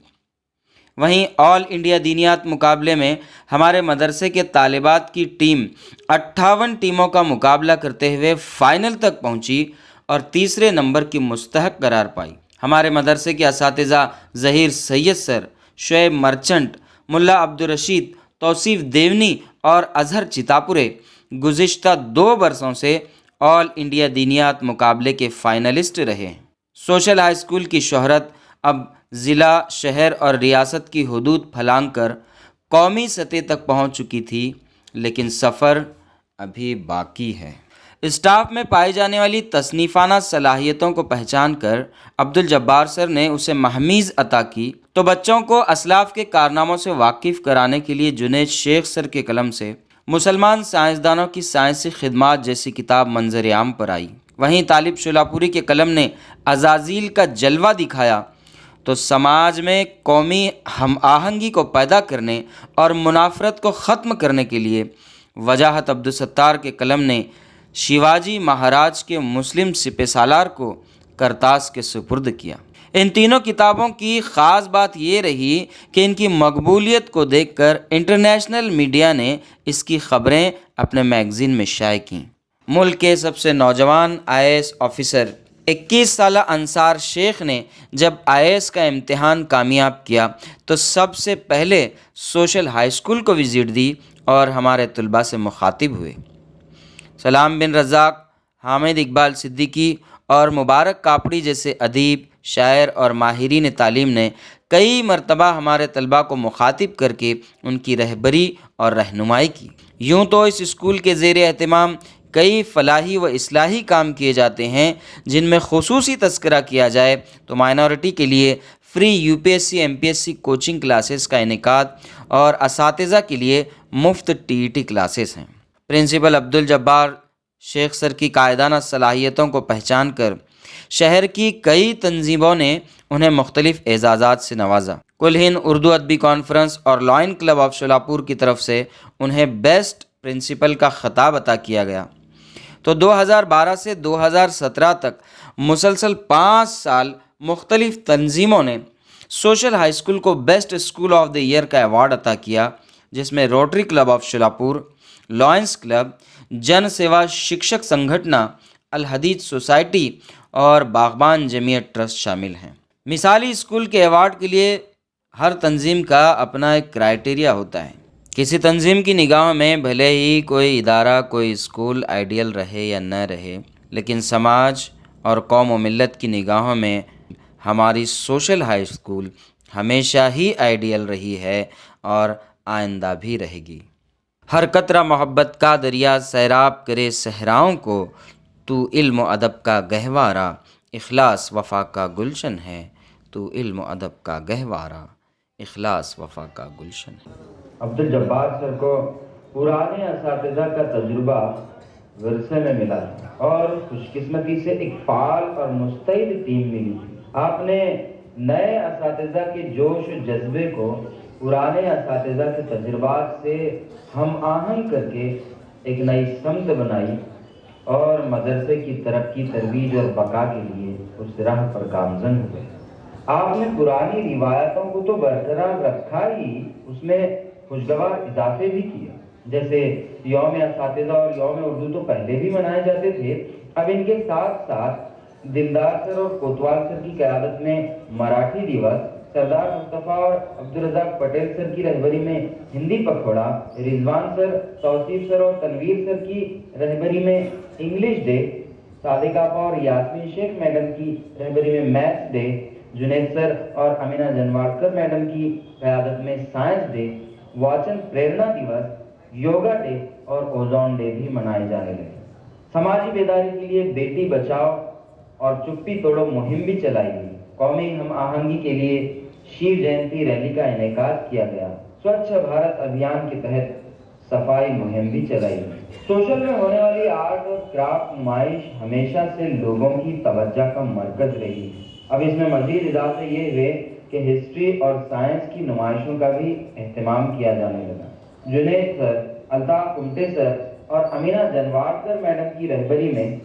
वहीं ऑल इंडिया दीनियात मुकाबले में हमारे मदरसे के तालिबात की टीम 58 टीमों का मुकाबला करते हुए फाइनल तक पहुंची और तीसरे नंबर की मुस्तहक करार पाई। हमारे मदरसे के असातिज़ा ज़हीर सैयद सर, शुएब मर्चेंट, मुल्ला अब्दुल रशीद, तौसीफ देवनी और अजहर चितापुरे गुज़िश्ता 2 बरसों से ऑल इंडिया दीनियात मुकाबले के फाइनलिस्ट रहे। सोशल हाई स्कूल की शोहरत अब ज़िला, शहर और रियासत की हुदूद फलांग कर कौमी सतह तक पहुंच चुकी थी, लेकिन सफ़र अभी बाकी है। स्टाफ में पाई जाने वाली तसनीफ़ाना सलाहियतों को पहचान कर अब्दुल जब्बार सर ने उसे महमीज़ अता की, तो बच्चों को असलाफ़ के कारनामों से वाकिफ़ कराने के लिए जुनैद शेख सर के कलम से मुसलमान साइंसदानों की साइंसी खिदमात जैसी किताब मंजर आम पर आई। वहीं तालिब शोलापुरी के कलम ने अज़ाज़ील का जलवा दिखाया तो समाज में कौमी हम आहंगी को पैदा करने और मुनाफरत को ख़त्म करने के लिए वजाहत अब्दुल सत्तार के कलम ने शिवाजी महाराज के मुस्लिम सिपह सालार को करतास के सुपुर्द किया। इन तीनों किताबों की ख़ास बात ये रही कि इनकी मकबूलियत को देखकर इंटरनेशनल मीडिया ने इसकी ख़बरें अपने मैगज़ीन में शाये कीं। मुल्क के सबसे नौजवान IAS ऑफिसर 21 साला अंसार शेख ने जब IAS का इम्तिहान कामयाब किया तो सबसे पहले सोशल हाई स्कूल को विज़िट दी और हमारे तुलबा से मुखातिब हुए। सलाम बिन रज़ाक, हामिद इकबाल सिद्दीकी और मुबारक कापड़ी जैसे अदीब, शायर और माहिरीन तालीम ने कई मरतबा हमारे तलबा को मुखातिब करके उनकी रहबरी और रहनुमाई की। यूँ तो इस स्कूल के ज़ेर एहतमाम कई फलाही व इस्लाही काम किए जाते हैं, जिनमें खुसूसी तस्करा किया जाए तो माइनॉरिटी के लिए free UPSC MPSC coaching classes का इनेकाद और असातिज़ा के लिए मुफ्त TET क्लासेस हैं। प्रिंसिपल अब्दुल जब्बार शेख सर की कायदाना सलाहियतों को पहचान कर शहर की कई तंजीमों ने उन्हें मुख्तलिफ एजाज़ात से नवाजा। कुल हिंद उर्दू अदबी कॉन्फ्रेंस और लॉयन क्लब ऑफ शोलापुर की तरफ से उन्हें बेस्ट प्रिंसिपल का खिताब अता किया गया। तो 2012 से 2017 तक मुसलसल 5 साल मुख्तलिफ तंजीमों ने सोशल हाई स्कूल को best school of the year का अवार्ड अता किया, जिसमें rotary club of Sholapur, lions club, जन सेवा शिक्षक संगठना, अल हदीद सोसाइटी और बागबान जमीयत ट्रस्ट शामिल हैं। मिसाली स्कूल के अवार्ड के लिए हर तंजीम का अपना एक क्राइटेरिया होता है। किसी तंजीम की निगाह में भले ही कोई इदारा, कोई स्कूल आइडियल रहे या न रहे, लेकिन समाज और कौम व मिल्लत की निगाहों में हमारी सोशल हाई स्कूल हमेशा ही आइडियल रही है और आइंदा भी रहेगी। हर कतरा मोहब्बत का दरिया सैराब करे सहराओं को, तू इल्म अदब का गहवारा, इखलास वफ़ा का गुलशन है, तू इल्म अदब का गहवारा, इखलास वफ़ा का गुलशन है। अब्दुल जब्बार सर को पुराने असातिज़ा का तजुर्बा विरसे में मिला और खुशकिस्मती से एक फाल और मुस्तैद टीम मिली। आपने नए असातिज़ा के जोश और जज्बे को पुराने असातिज़ा के तजुर्बात से हम आहंग करके एक नई समत बनाई और मदरसे की तरक्की, तरवीज और बका के लिए उस राह पर गामजन हुए। आपने पुरानी रिवायतों को तो बरकरार रखा ही, उसमें खुशगवार इजाफे भी किए। जैसे यौम असातिज़ा और यौम उर्दू तो पहले भी मनाए जाते थे, अब इनके साथ साथ दिलदार सर और कोतवाल सर की क़यादत में मराठी दिवस, सरदार मुस्तफ़ा और अब्दुल रज़ाक पटेल सर की रहबरी में हिंदी पखवाड़ा, रिजवान सर, तौसीफ सर और तनवीर सर की रहबरी में इंग्लिश डे, सादिक आपा और यास्मीन शेख मैडम की रहबरी में मैथ्स डे, जुनैद सर और अमीना जनवाड़कर मैडम की क़यादत में साइंस डे, वाचन प्रेरणा दिवस, योगा डे और ओजोन डे भी मनाए जाने लगे। समाजी बेदारी के लिए बेटी बचाओ और चुप्पी तोड़ो मुहिम भी चलाई गई। कौमी हम आहंगी के लिए शिव जयंती रैली का इनेकाद किया गया। स्वच्छ भारत अभियान के तहत सफाई मुहिम भी चलाई गई। सोशल में होने वाली आर्ट और क्राफ्ट नुमाइश हमेशा से लोगों की तवज्जो का मरकज रही है। अब इसमें मजीद इजाफे ये हुए कि हिस्ट्री और साइंस की नुमाइशों का भी एहतमाम किया जाने लगा। जुनैद सर, अल्ताफ कुमटे सर और अमीना जनवाड़कर मैडम की रहबरी में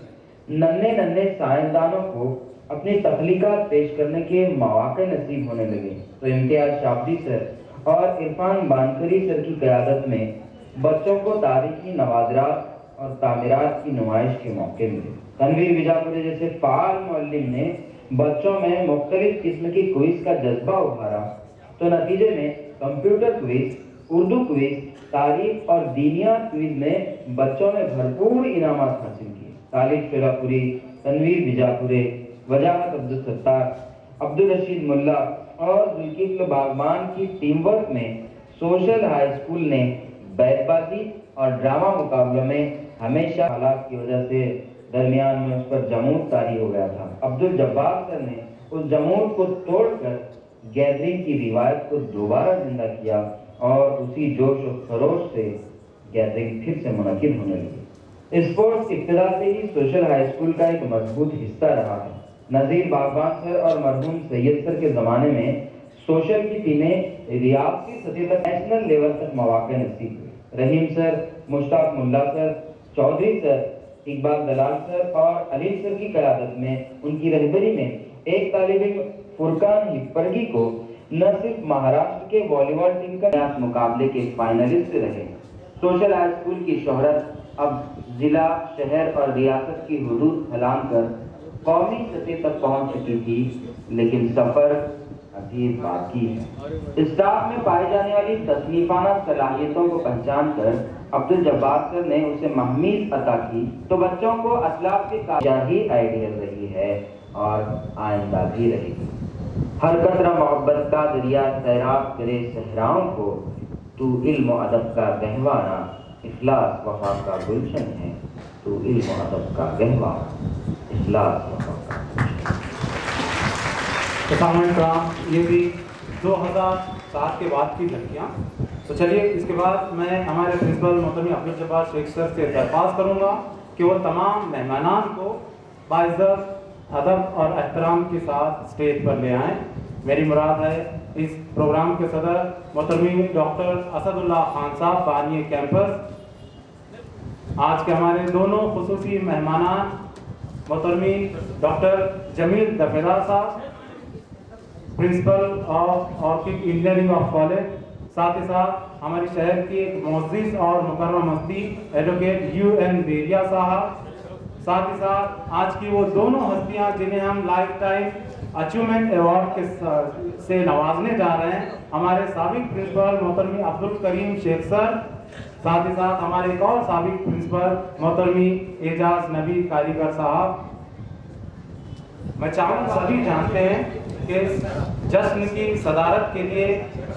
नन्हे नन्हे साइंसदानों को अपनी तख्लीकात पेश करने के मौके नसीब होने लगे। तो इम्तियाज शाब्दी सर और इरफान बानकरी सर की क़यादत में बच्चों को तारीखी नवाजरात और तामीरात की नुमाइश के मौके मिले। तनवीर विजापुरी जैसे फ़ाल मुअल्लिम ने बच्चों में मुख्तलिफ किस्म की क्विज़ का जज्बा उभारा, तो नतीजे में कंप्यूटर क्विज़, उर्दू क्विज़, तारीख और दीनियात क्विज़ में बच्चों ने भरपूर इनामात हासिल किए। तालिब फिरापुरी, तनवीर विजापुरी, वजाहत अब्दुल सत्तार, अब्दुल रशीद मुल्ला और जुल्किफ्ल बागबान की टीम वर्क में सोशल हाई स्कूल ने बैतबाजी और ड्रामा मुकाबलों में हमेशा हालात की वजह से दरमियान में उस पर जमूद तारी हो गया था। अब्दुल जब्बार सर ने उस जमूद को तोड़कर गैदरिंग की रिवायत को दोबारा जिंदा किया और उसी जोश और खरोश से गैदरिंग फिर से मुनक़िद होने लगी। स्पोर्ट्स इब्तिदा से ही सोशल हाई स्कूल का एक मजबूत हिस्सा रहा है। नज़ीर बागबान सर और मरहूम सैयद सर के ज़माने में सोशल की टीमें रियासती सतह तक नेशनल लेवल तक मौके नसीब हुए। रहीम सर, मुश्ताक मुल्ला सर, चौधरी सर, इकबाल दलाल सर और अली सर की क़यादत में उनकी रहबरी में एक तालिब इल्म फुरकान हिप्परगी को न सिर्फ महाराष्ट्र के वॉलीबॉल टीम का मुकाबले के फाइनलिस्ट रहे। सोशल हाई स्कूल की शोहरत अब जिला, शहर और रियासत की हुदूद फैलान कर कौमी सतह तक पहुंच चुकी थी, लेकिन सफर अभी बाकी है। स्टाफ में पाई जाने वाली तस्नीफाना सलाहियतों को पहचान कर अब्दुल जब्बार सर ने उसे महमीज अता की, तो बच्चों को असलाफ के क्या ही आइडियल रही है और आइंदा भी रहेगी। हर कतरा मोहब्बत का दरिया सैराब करे सहराओं को, तू इल्म अदब का गहवाना, इखलास वफा का गुलशन है, तू इल्म अदब का गहवाना, इखलास वफा का ये भी 2007 के बाद की लड़कियाँ। तो चलिए इसके बाद मैं हमारे प्रिंसिपल मोहतरम अब्दुल जब्बार शेख सर से दरख्वास्त करूँगा कि वो तमाम मेहमानान को बाइज़्ज़त अदब और एहतराम के साथ स्टेज पर ले आएँ। मेरी मुराद है इस प्रोग्राम के सदर मोहतरमी डॉक्टर असदुल्ला खान साहब, बानिए कैंपस। आज के हमारे दोनों खुसूसी मेहमानान मोहतरमी डॉक्टर जमील दफेदार साहब, principle of orchid engineering of college, साथ ही साथ हमारे शहर की एक मुअज़्ज़िज़ और मुकर्रम हस्ती एडवोकेट UN बेरिया साहब, साथ ही साथ आज की वो दोनों हस्तियां जिन्हें हम लाइफ टाइम अचीवमेंट अवार्ड के से नवाजने जा रहे हैं, हमारे साबिक प्रिंसिपल मोहतरमी अब्दुल करीम शेख सर, साथ ही साथ हमारे एक और साबिक प्रिंसिपल मोहतरमी एजाज नबी कारीगर साहब। मैं चाहूँगा सभी जानते हैं कि इस जश्न की सदारत के लिए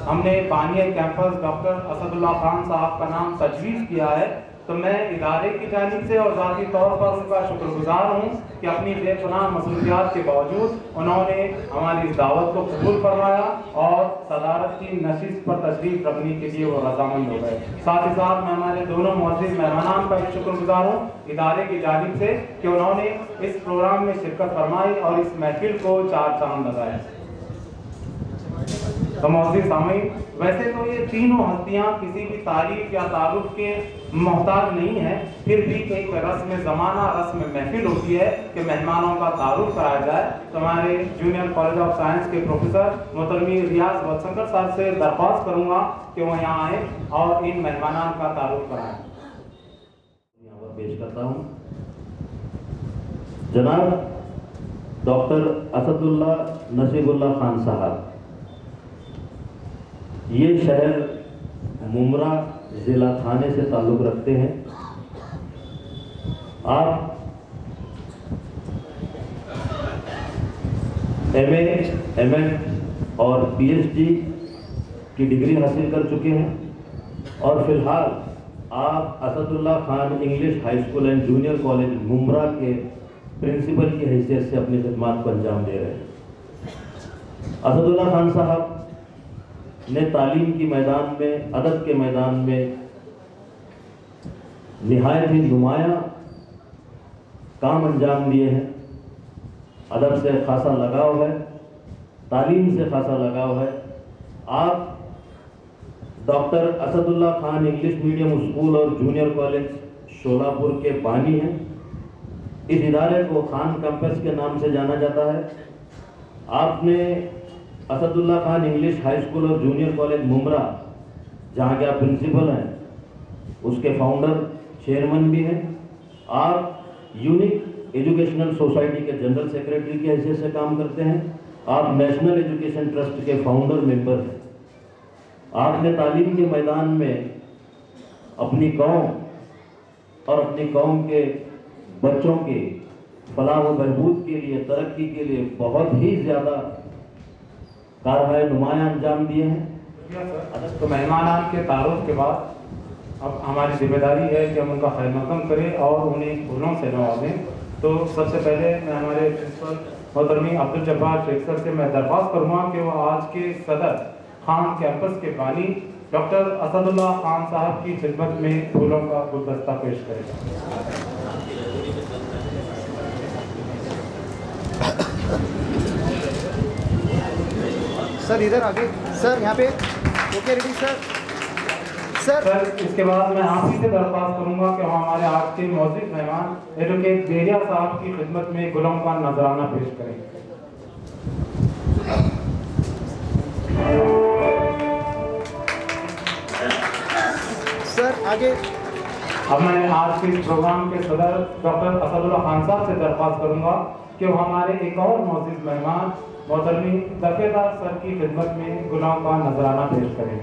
हमने बानिया कैंपस डॉक्टर असदुल्ला खान साहब का नाम तजवीज़ किया है, तो मैं इदारे की जानिब से और ज़ाती तौर पर उनका शुक्रगुजार हूँ कि अपनी बेपनाह मसरूफियात के बावजूद उन्होंने हमारी इस दावत को कबूल फरमाया और सदारत की नशिस्त पर तशरीफ रखने के लिए वो रज़ामंद हो गए। साथ ही साथ मैं हमारे दोनों मुअज़्ज़िज़ मेहमानान का भी शुक्रगुजार हूँ इदारे की जानिब से कि उन्होंने इस प्रोग्राम में शिरकत फरमाई और इस महफिल को चार चांद लगाए। तो मुअज़्ज़िज़ सामीन, वैसे तो ये तीनों हस्तियाँ किसी भी तारीफ या तारुफ के मोहताज नहीं है, फिर भी एक रस्म ज़माना, रस्म महफिल होती है कि मेहमानों का तारुफ कराया जाए। तो हमारे जूनियर कॉलेज ऑफ साइंस के प्रोफेसर मोहतरमी रियाज वत्संकर साहब से दरख्वास्त करूँगा कि वो यहाँ आए और इन मेहमानान का तारुफ कराएँ। यहाँ पर पेश करता हूँ जनाब डॉक्टर असदुल्ला नसीबुल्ला खान साहब। ये शहर मुमरा ज़िला थाने से ताल्लुक़ रखते हैं। आप MA एमएड और पीएचडी की डिग्री हासिल कर चुके हैं और फिलहाल आप Asadullah Khan English high school and junior college Mumbra के प्रिंसिपल की हैसियत से अपनी खिदमत को अंजाम दे रहे हैं। असदुल्ला खान साहब ने तालीम की मैदान में, अदब के मैदान में निहायत ही नुमाया काम अंजाम दिए हैं। अदब से खासा लगाव है, तालीम से खासा लगाव है। आप doctor Asadullah Khan English medium school और जूनियर कॉलेज शोलापुर के बानी हैं। इस इदारे को खान कैंपस के नाम से जाना जाता है। आपने Asadullah Khan English high school और जूनियर कॉलेज मुमरा, जहाँ के आप प्रिंसिपल हैं, उसके फाउंडर चेयरमैन भी हैं। आप यूनिक एजुकेशनल सोसाइटी के जनरल सेक्रेटरी की हैसियत से काम करते हैं। आप नेशनल एजुकेशन ट्रस्ट के फाउंडर मेंबर हैं। आपने तालीम के मैदान में अपनी कौम और अपनी कौम के बच्चों के फलाह व बहबूद के लिए, तरक्की के लिए बहुत ही ज़्यादा कार्रवाई नुमाया अंजाम दिए हैं। तो मेहमान के तारुफ के बाद अब हमारी जिम्मेदारी है कि हम उनका खैर मकदम करें और उन्हें फूलों से नवाजें। तो सबसे पहले मैं हमारे प्रिंसिपल मोहतरमी अब्दुल जब्बार शेख सर से मैं दरख्वास्त करूँगा कि वो आज के सदर खान कैंपस के बानी डॉक्टर असदुल्ला खान साहब की खिदमत में फूलों का गुलदस्ता पेश करें। सर इधर आगे, सर यहाँ पे ओके, रेडी सर। सर इसके बाद मैं आप ही से दरख्वास्त करूंगा कि हमारे आज के मौजूद मेहमान एडवोकेट बेरिया साहब की खिदमत में गुलाम का नजराना पेश करें। सर आगे। अब मैं आज के प्रोग्राम के सदर डॉक्टर असदुल्ला खान साहब से दरख्वास्त करूंगा कि वो हमारे एक और मौजूद मेहमान मोहतरमी दफेदार सर की खिदमत में गुलाम का नजराना पेश करें।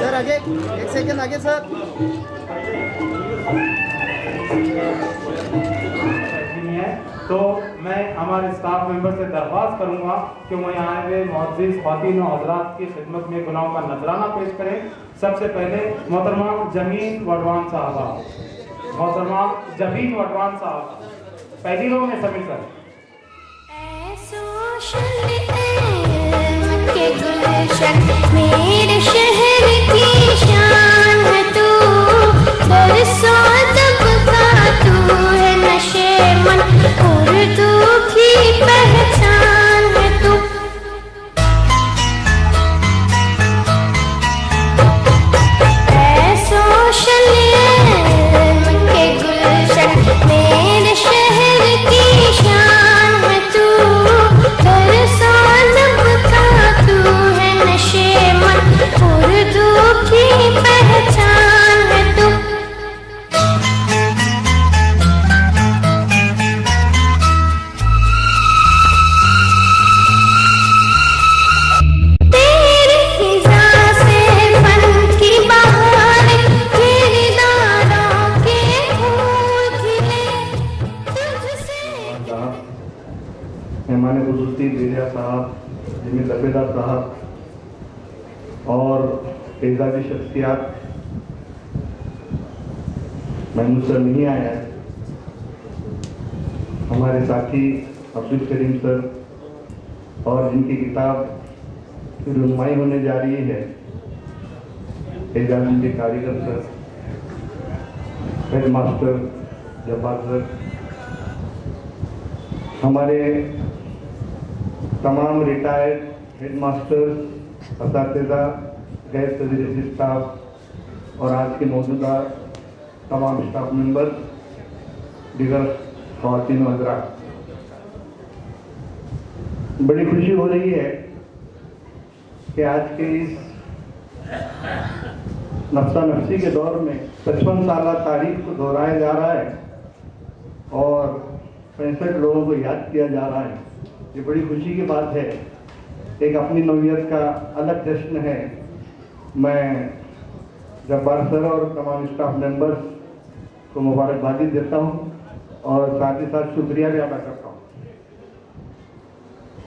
सर आगे, एक सेकंड आगे सर। तो मैं हमारे स्टाफ मेंबर से दरख्वास्त करूंगा कि वो यहाँ आए मुअज़्ज़िज़ ख़वातीन और हज़रात की खिदमत में गुलाम का नजराना पेश करें। सबसे पहले मोहतरमा जमीन वडवान साहबा, मोहतरमा जमीन वडवान साहब पहली रो में सभी सर। मेरे शहर की शान है तू, बरसों तब का तू है नशेमन, उर्दू की पहचान है तू। सोशल के गुलशन मेरे शहर की शान है तू, बरसों तब का तू है नशेमन, उर्दू की पहचान है तू। तेरी फिजा से फन की बहार, किरदारों के फूल खिले तुझसे। मेहमान खुसूसी बेरिया साहब, जिमी दफेदार साहब और एजाजी शख्सियात महमूद सर नहीं आए हैं। हमारे साथी अब्दुल करीम सर और जिनकी किताब की रुनुमाई होने जा रही है, एजाजी के कारीगर sir, head master Jabbar sir, हमारे तमाम रिटायर्ड हेड मास्टर, असातिज़ा, गैर तदरीसी स्टाफ और आज के मौजूदा तमाम स्टाफ मेंबर, दीगर ख़वातीन व हज़रात, बड़ी खुशी हो रही है कि आज के इस नफ्सा नफ्सी के दौर में 55 साल तारीख को दोहराया जा रहा है और 65 लोगों को याद किया जा रहा है। ये बड़ी खुशी की बात है एक अपनी नौयत का अलग जश्न है। मैं जब्बार सर और तमाम स्टाफ मेंबर्स को मुबारकबादी देता हूँ और साथ ही साथ शुक्रिया भी अदा करता हूँ।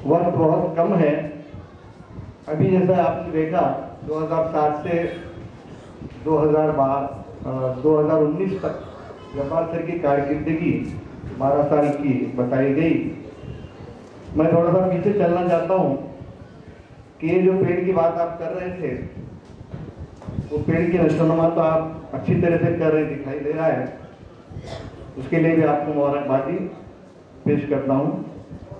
वक्त बहुत कम है। अभी जैसा आपने देखा 2007 से 2019 तक जब्बार सर की कारकिर्दगी 12 साल की बताई गई। मैं थोड़ा सा पीछे चलना चाहता हूँ कि ये जो पेड़ की बात आप कर रहे थे, वो पेड़ की नशोनुमा तो आप अच्छी तरह से कर रहे दिखाई दे रहा है। उसके लिए भी आपको मुबारकबादी पेश करता हूँ।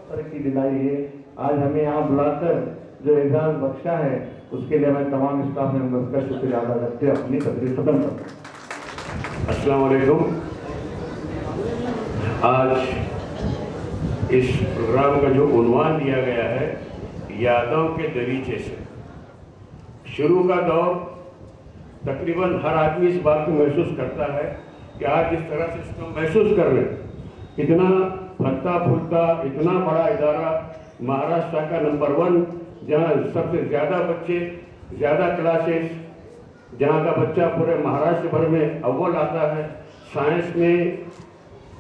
सर की दिलाई है आज हमें यहाँ बुलाकर जो एजाज बख्शा है, उसके लिए मैं तमाम स्टाफ मेंबर्स का शुक्रिया अदा करते हुए अपनी तकरीर खत्म करता हूँ। अस्सलाम वालेकुम। आज इस प्रोग्राम का जो उन्वान दिया गया है, यादों के दरीचे से। शुरू का दौर तकरीबन हर आदमी इस बात को महसूस करता है कि आज जिस तरह से इसको महसूस कर रहे हैं, इतना फलता फूलता इतना बड़ा इदारा, महाराष्ट्र का नंबर 1, जहाँ सबसे ज़्यादा बच्चे, ज़्यादा क्लासेस, जहाँ का बच्चा पूरे महाराष्ट्र भर में अव्वल आता है, साइंस में,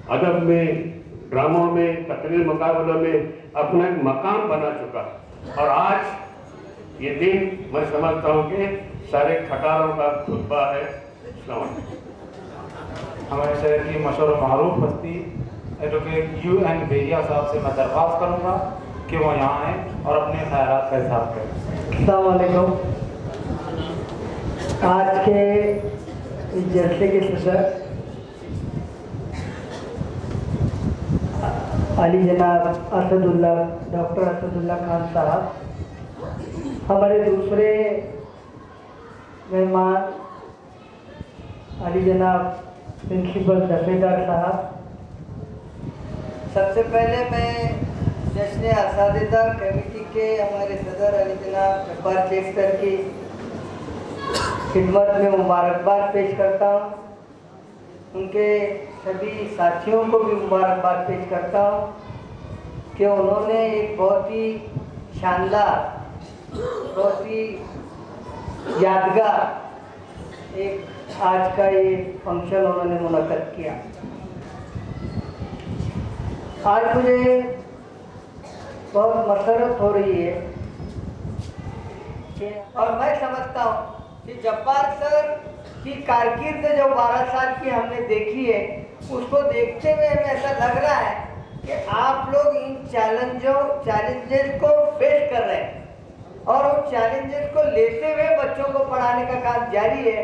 अदब में, ड्रामों में, तकरीर मुकाबलों में अपना एक मकाम बना चुका। और आज ये दिन मैं समझता हूँ कि सारे खटारों का खुतबा है। हमारे शहर की मशहूर मारूफ हस्ती एडवोकेट UN बेरिया साहब से मैं दरख्वास्त करूँगा कि वो यहाँ आएँ और अपने ख्यालात का इज़हार करें। अस्सलाम वालेकुम। आज के इस जलसे के सदर अली जनाब असदुल्ला, डॉक्टर असदुल्ला खान साहब, हमारे दूसरे मेहमान अली जनाब प्रिंसिपल दफेदार साहब। सबसे पहले मैं जश्न असातिज़ा कमेटी के हमारे सदर अली जनाब जब्बार शेख सर की खिदमत में मुबारकबाद पेश करता हूँ। उनके सभी साथियों को भी मुबारकबाद पेश करता हूँ कि उन्होंने एक बहुत ही शानदार, बहुत ही यादगार एक आज का ये फंक्शन उन्होंने मुनक्कद किया। आज मुझे बहुत मसरत हो रही है और मैं समझता हूँ कि जब्बार सर की कारकिर्द जो 12 साल की हमने देखी है, उसको देखते हुए हमें ऐसा लग रहा है कि आप लोग इन चैलेंजेस को फेस कर रहे हैं और उन चैलेंजेस को लेते हुए बच्चों को पढ़ाने का काम जारी है।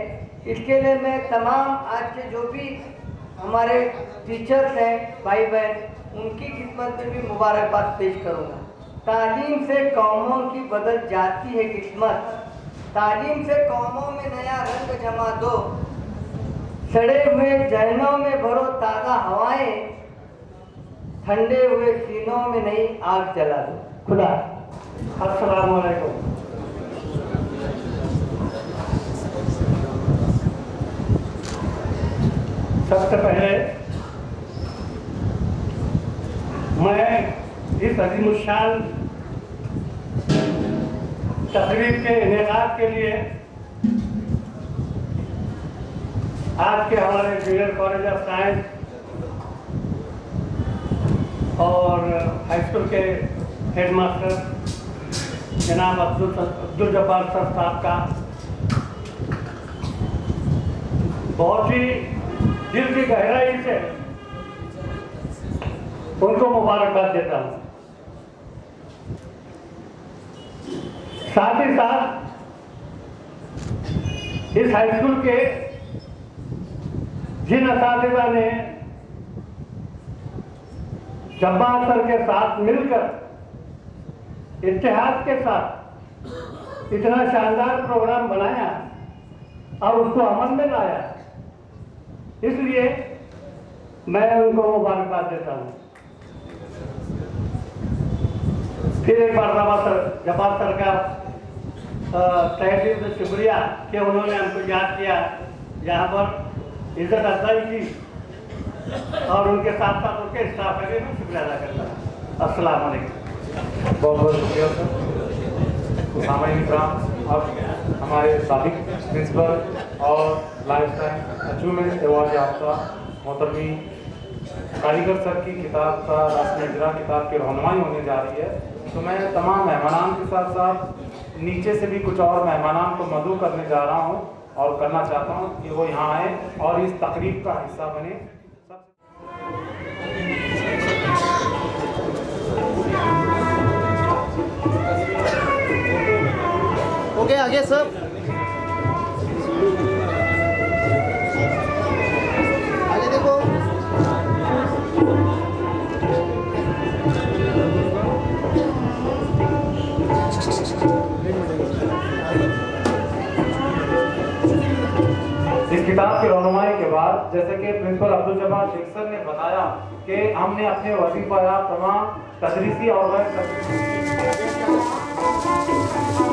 इसके लिए मैं तमाम आज के जो भी हमारे टीचर्स हैं, भाई बहन, उनकी खिदमत में भी मुबारकबाद पेश करूँगा। तालीम से कौमों की बदल जाती है किस्मत, तालीम से कौमों में नया रंग जमा दो, सड़े हुए जहनों में भरो ताज़ा हवाएं, ठंडे हुए सीनों में नई आग जला दो। खुदा। अस्सलाम वालेकुम। सबसे पहले मैं इस अजीमुशान तकरीब के इनेकाद के लिए आज के हमारे जूनियर कॉलेज ऑफ साइंस और हाई स्कूल के हेडमास्टर जनाब अब्दुल जब्बार सर साहब का बहुत ही दिल की गहराई से उनको मुबारकबाद देता हूँ। साथ ही साथ इस हाई स्कूल के जिन असातिज़ा ने जब्बार सर के साथ मिलकर इत्तेहाद के साथ इतना शानदार प्रोग्राम बनाया और उसको अमल में लाया, इसलिए मैं उनको मुबारकबाद देता हूँ। फिर एक बार जब्बार सर का तहे दिल से शुक्रिया कि उन्होंने हमको याद किया, यहाँ पर इज्जत अफजाई की और उनके साथ साथ उनके स्टाफ का भी मैं शुक्रिया अदा करता हूँ। अस्सलाम वालेकुम। बहुत बहुत शुक्रिया सर। सामान्य ग्राम अब हमारे साबिक प्रिंसिपल और लाइफ टाइम अचीवमेंट अवार्ड याफ्ता मोहतरमी कारीगर सर की किताब का रास्ता किताब की रहनुमाई होने जा रही है। तो मैं तमाम मेहमानान के साथ साथ नीचे से भी कुछ और मेहमानान को मदऊ करने जा रहा हूँ और करना चाहता हूँ कि वो यहाँ आए और इस तकरीब का हिस्सा बने। ओके आगे सर, आगे देखो। इस किताब की रहनुमाई के बाद जैसे कि प्रिंसिपल अब्दुल जब्बार शेख सर ने बताया कि हमने अपने वजीफा तमाम तदरीसी और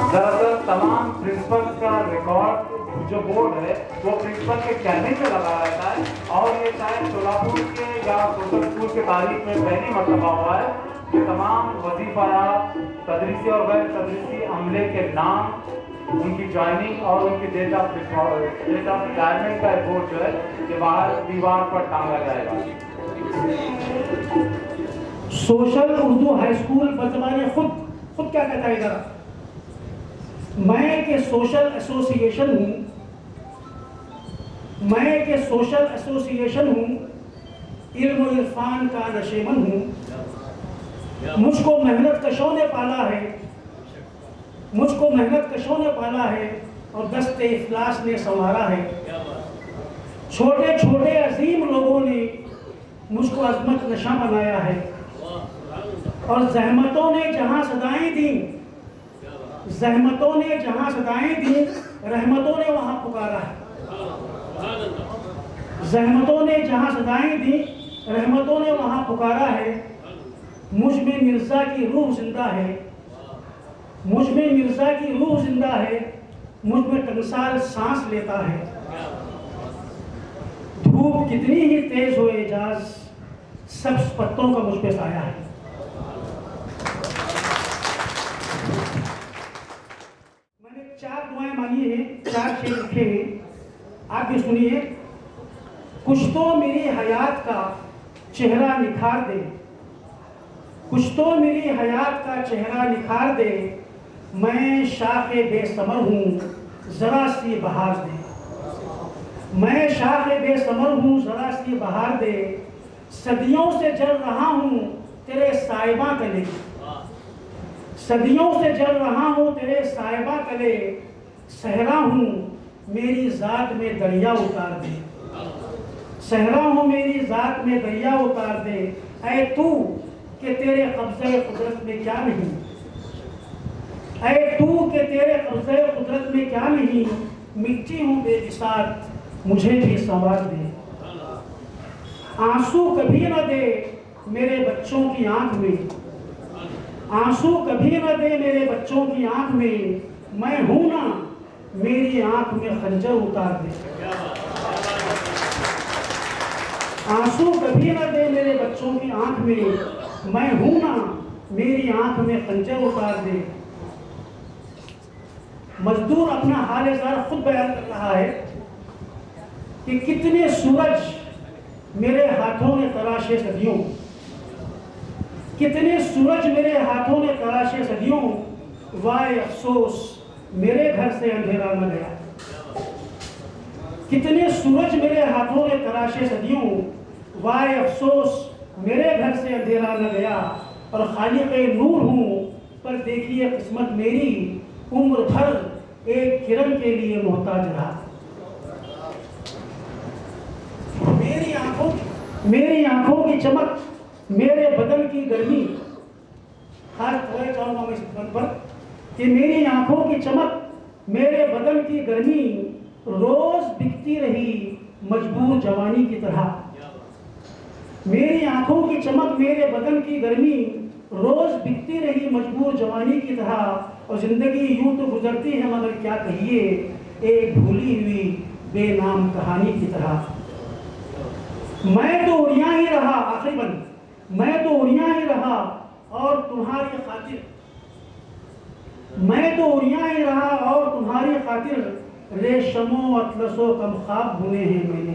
दरअसल तमाम प्रिंसिपल का रिकॉर्ड जो बोर्ड है वो प्रिंसिपल के कैबिन में लगा रहता है और ये शायद सोलापुर के या सोशल स्कूल के तारीख में पहली मरतबा हुआ है कि तमाम वजीफा तदरीसी और गैर तदरीसी अमले के नाम, उनकी ज्वाइनिंग और उनकी डेट ऑफ रिटायरमेंट का बोर्ड जो है ये बाहर दीवार पर टांगा जाएगा। सोशल उर्दू हाई स्कूल बर्तमान खुद क्या कहता है इधर, मैं के सोशल एसोसिएशन हूँ, मैं के सोशल एसोसिएशन हूँ, इल्म इरफान का नशेमन हूँ, मुझको मेहनत कशों ने पाला है, मुझको मेहनत कशों ने पाला है और दस्ते इफलास ने संवारा है। छोटे छोटे अजीम लोगों ने मुझको अजमत नशा बनाया है और जहमतों ने जहाँ सदाएं दी, जहमतों ने जहाँ सदाएं दी, रहमतों ने वहाँ पुकारा है। जहमतों ने जहाँ सदाएं दी, रहमतों ने वहाँ पुकारा है। मुझ में मिर्ज़ा की रूह जिंदा है, मुझ में मिर्ज़ा की रूह जिंदा है, मुझ में टंसाल सांस लेता है। धूप कितनी ही तेज हो एजाज, सब्ज पत्तों का मुझ पे साया है। मैंने 4 दुआएं मांगी हैं, 4 शेर लिखे हैं, आप भी सुनिए। कुछ तो मेरी हयात का चेहरा निखार दे, कुछ तो मेरी हयात का चेहरा निखार दे, मैं शाखे बेसमर हूँ जरा सी बहार दे, मैं शाखे बेसमर हूँ जरा सी बहार दे, सदियों से जल रहा हूँ तेरे साहिबा तले, सदियों से जल रहा हूँ तेरे साहिबा तले, सहरा हूँ मेरी ज़ात में दरिया उतार दे, सहरा हूँ मेरी ज़ात में दरिया उतार दे। ऐ तू कि तेरे कब्ज़े कुदरत में क्या नहीं, ऐ तू कि तेरे कब्ज़े कुदरत में क्या नहीं, मिट्टी हूँ बेमिसाल मुझे भी संवार दे। आंसू कभी न दे मेरे बच्चों की आंख में, आंसू कभी न दे मेरे बच्चों की आंख में, मैं हूं ना मेरी आंख में खंजर उतार दे। आंसू कभी न दे मेरे बच्चों की आंख में, मैं हूं ना मेरी आंख में खंजर उतार दे। मजदूर अपना हाल ज़ार खुद बयान कर रहा है कि कितने सूरज मेरे हाथों ने तराशे सदियों, कितने सूरज मेरे हाथों ने तराशे सदियों, वाय अफसोस मेरे घर से अंधेरा न गया। कितने सूरज मेरे हाथों ने तराशे सदियों, वाय अफसोस मेरे घर से अंधेरा न गया। और खालिक़े नूर हूँ पर देखिए किस्मत मेरी, उम्र भर एक किरण के लिए मोहताज रहा। मेरी आंखों की चमक, मेरे बदन की गर्मी, खास कहना चाहूँगा मैं इस पर कि मेरी आंखों की चमक, मेरे बदन की गर्मी, रोज बिकती रही मजबूर जवानी की तरह। मेरी आंखों की चमक, मेरे बदन की गर्मी, रोज बिकती रही मजबूर जवानी की तरह। और जिंदगी यूं तो गुजरती है मगर क्या कहिए, एक भूली हुई बेनाम कहानी की तरह। मैं तो उड़िया ही रहा, आखिरी बंद, मैं तो उड़िया ही रहा और तुम्हारी खातिर, मैं तो उड़िया ही रहा और तुम्हारी खातिर रेशमो अतलसो कमखाब बुने हैं मैंने।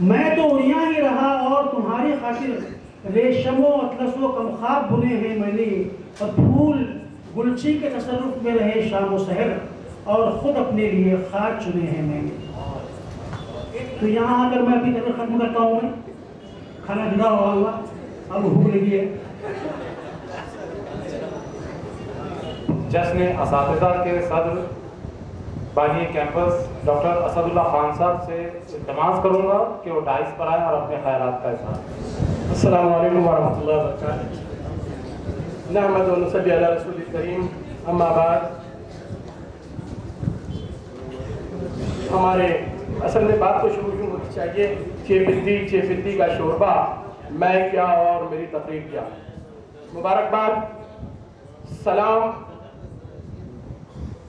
मैं तो उड़िया ही रहा और तुम्हारी खातिर रेशमो अतलसो कमखाब बुने हैं मैंने। और फूल गुलची के तसरुफ में रहे शाम सहर और खुद अपने लिए खाद चुने हैं मैंने। तो यहाँ आकर मैं अपनी तकरीर खत्म करता हूँ। मैं खाना जुड़ा हुआ, अब भूख लगी है। जश्न असातिज़ा के सदर बानी कैंपस डॉक्टर असदुल्ला खान साहब से इल्तिमास करूँगा कि वो डाइस पर आए और अपने ख्यालात का इज़हार करें। अस्सलामु अलैकुम वरहमतुल्लाहि व बरकातुहू। नहमदु व नसल्ली अला रसूलिल करीम, अम्मा बाद। हमारे असल में बात तो शुरू यूँ होनी चाहिए, चे फिद्दी का शोरबा, मैं क्या और मेरी तकरीर क्या। मुबारकबाद, सलाम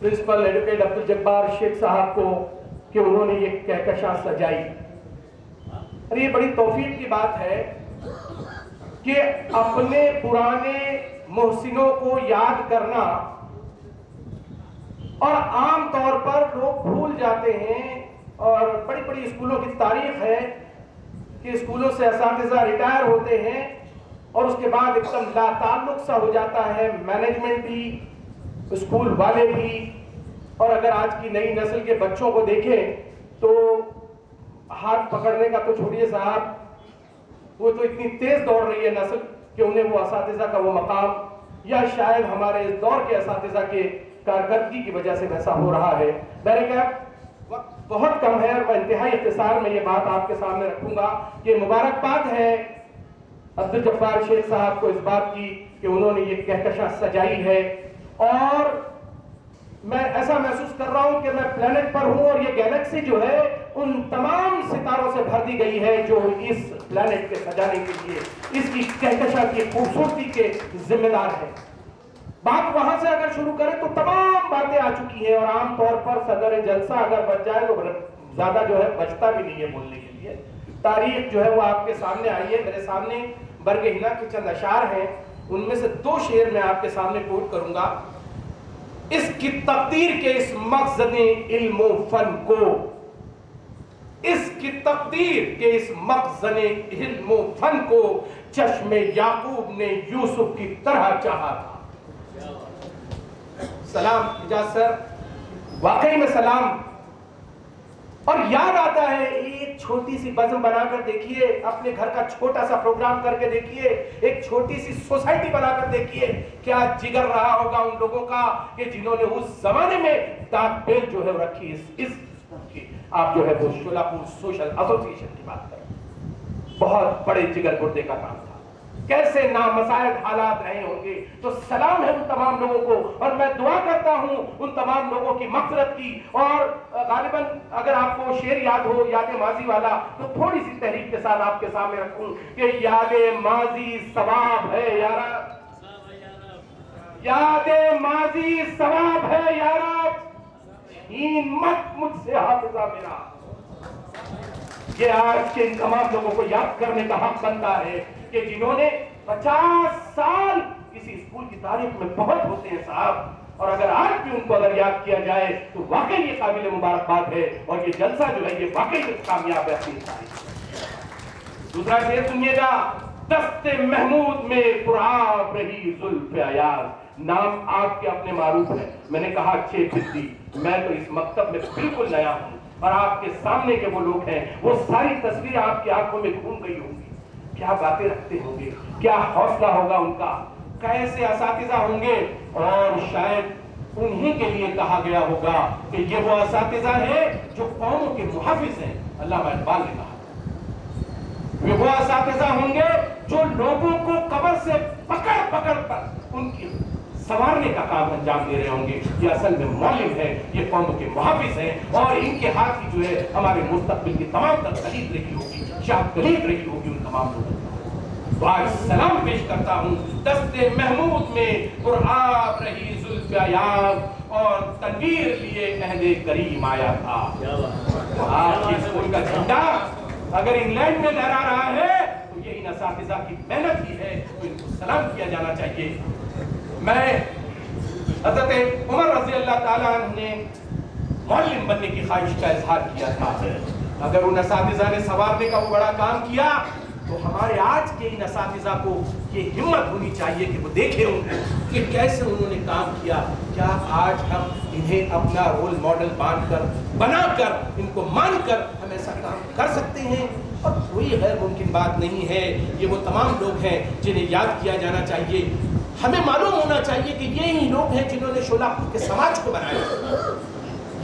प्रिंसिपल एडवोकेट अब्दुल जब्बार शेख साहब को कि उन्होंने ये कहकशां सजाई। और ये बड़ी तौफीक की बात है कि अपने पुराने मोहसिनों को याद करना, और आम तौर पर लोग भूल जाते हैं। और बड़ी बड़ी स्कूलों की तारीख है कि स्कूलों से असातिज़ा रिटायर होते हैं और उसके बाद एकदम लाताल्लुक सा हो जाता है मैनेजमेंट भी, स्कूल वाले भी। और अगर आज की नई नस्ल के बच्चों को देखें तो हाथ पकड़ने का तो छोड़िए साहब, वो तो इतनी तेज दौड़ रही है नस्ल कि उन्हें वो असातिज़ा का वो मकाम, या शायद हमारे इस दौर के असातिज़ा के कारकर्दगी की वजह से वैसा हो रहा है। बहरकैफ वक्त बहुत कम है और मैं इंतहाई इख्तिसार में ये बात आपके सामने रखूंगा कि मुबारकबाद है अब्दुल जब्बार शेख साहब को इस बात की कि उन्होंने ये कहकशां सजाई है। और मैं ऐसा महसूस कर रहा हूं कि मैं प्लेनेट पर हूं और ये गैलेक्सी जो है उन तमाम सितारों से भर दी गई है जो इस प्लेनेट के सजाने के लिए, इसकी कहकशां की खूबसूरती के जिम्मेदार है। बात वहां से अगर शुरू करें तो तमाम बातें आ चुकी हैं और आमतौर पर सदर जलसा अगर बच जाए तो ज्यादा जो है बचता भी नहीं है बोलने के लिए। तारीख जो है वो आपके सामने आई है, मेरे सामने बरगे हिना के चंद अशार हैं, उनमें से 2 शेर मैं आपके सामने कोट करूंगा। इसकी तकदीर के इस मकसद इल्म फन को, इसकी तकदीर के इस मकसद इल्म फन को चश्मे याकूब ने यूसुफ की तरह चाहा था। सलाम इजाज सर, वाकई में सलाम। और याद आता है एक छोटी सी बज़म बनाकर देखिए, अपने घर का छोटा सा प्रोग्राम करके देखिए, एक छोटी सी सोसाइटी बनाकर देखिए, क्या जिगर रहा होगा उन लोगों का कि जिन्होंने उस जमाने में दांत बेल जो है रखी। इस आप जो है वो शोलापुर सोशल एसोसिएशन की बात करें, बहुत बड़े जिगर गुर्दे का काम था। कैसे नामसायद हालात रहे होंगे। तो सलाम है उन तमाम लोगों को और मैं दुआ करता हूं उन तमाम लोगों की मग़फ़िरत की। और गालिबन अगर आपको शेर याद हो याद माजी वाला, तो थोड़ी सी तहरीक के साथ आपके सामने रखूं कि याद माजी सवाब है यारा, याद माजी सवाब है यारा, छीन मत मुझसे हाफ़िज़ा मेरा। ये आज के इन तमाम लोगों को याद करने का हक बनता है कि जिन्होंने 50 साल किसी स्कूल की तारीख में बहुत होते हैं साहब, और अगर आज भी उनको अगर याद किया जाए तो वाकई ये काबिल मुबारकबाद है और ये जलसा जो है ये वाकई कामयाब है अपनी तारीख। दूसरा शेर सुनिएगा, दस्ते महमूद में पुराब रही जुल्फ़े अयाज़, नाम आपके अपने मारूफ है। मैंने कहा 6 फिद्दी, मैं तो इस मकतब में बिल्कुल नया हूं और आपके सामने के वो लोग हैं, वो सारी तस्वीरें आपकी आंखों में घूम गई होंगी। क्या बातें रखते होंगे, क्या हौसला होगा उनका, कैसे असातिज़ा होंगे। और शायद उन्हीं के लिए कहा गया होगा कि ये वो असातिज़ा है जो कौमों के मुहाफिज हैं। अल्लामा इकबाल ने कहा वे वो असातिज़ा होंगे जो लोगों को कब्र से पकड़ पकड़ कर उनकी संवारने का काम अंजाम दे रहे होंगे। ये असल में मौलिम है, ये कौमों के मुहाफिज हैं और इनके हाथ की जो है हमारे मुस्तकबिल की तमाम तक खलीद रही होगी, शाहदलीद रही होगी उन तमाम लोगों को। आज सलाम पेश करता हूँ दस्ते महमूद में पुरआब रही जुल्फ़े अयाज़ और तनवीर लिए अहदे करीम आया था। आपके स्कूल का झंडा अगर इंग्लैंड में लहरा रहा है तो ये इन असातिज़ा की मेहनत ही है, तो इनको सलाम किया जाना चाहिए। मैं हज़रत उमर रज़ी अल्लाह ताला अन्हु ने मौल्लिम बनने की ख्वाहिश का इजहार किया था। अगर उन असातिज़ा ने संवारने का वो बड़ा काम किया तो हमारे आज के इन असातिज़ा को ये हिम्मत होनी चाहिए कि वो देखें उनको कि कैसे उन्होंने काम किया। क्या आज हम इन्हें अपना रोल मॉडल बनाकर इनको मानकर हम ऐसा काम कर सकते हैं? और कोई गैर मुमकिन बात नहीं है। ये वो तमाम लोग हैं जिन्हें याद किया जाना चाहिए। हमें मालूम होना चाहिए कि ये ही लोग हैं जिन्होंने शोलापुर के समाज को बनाया,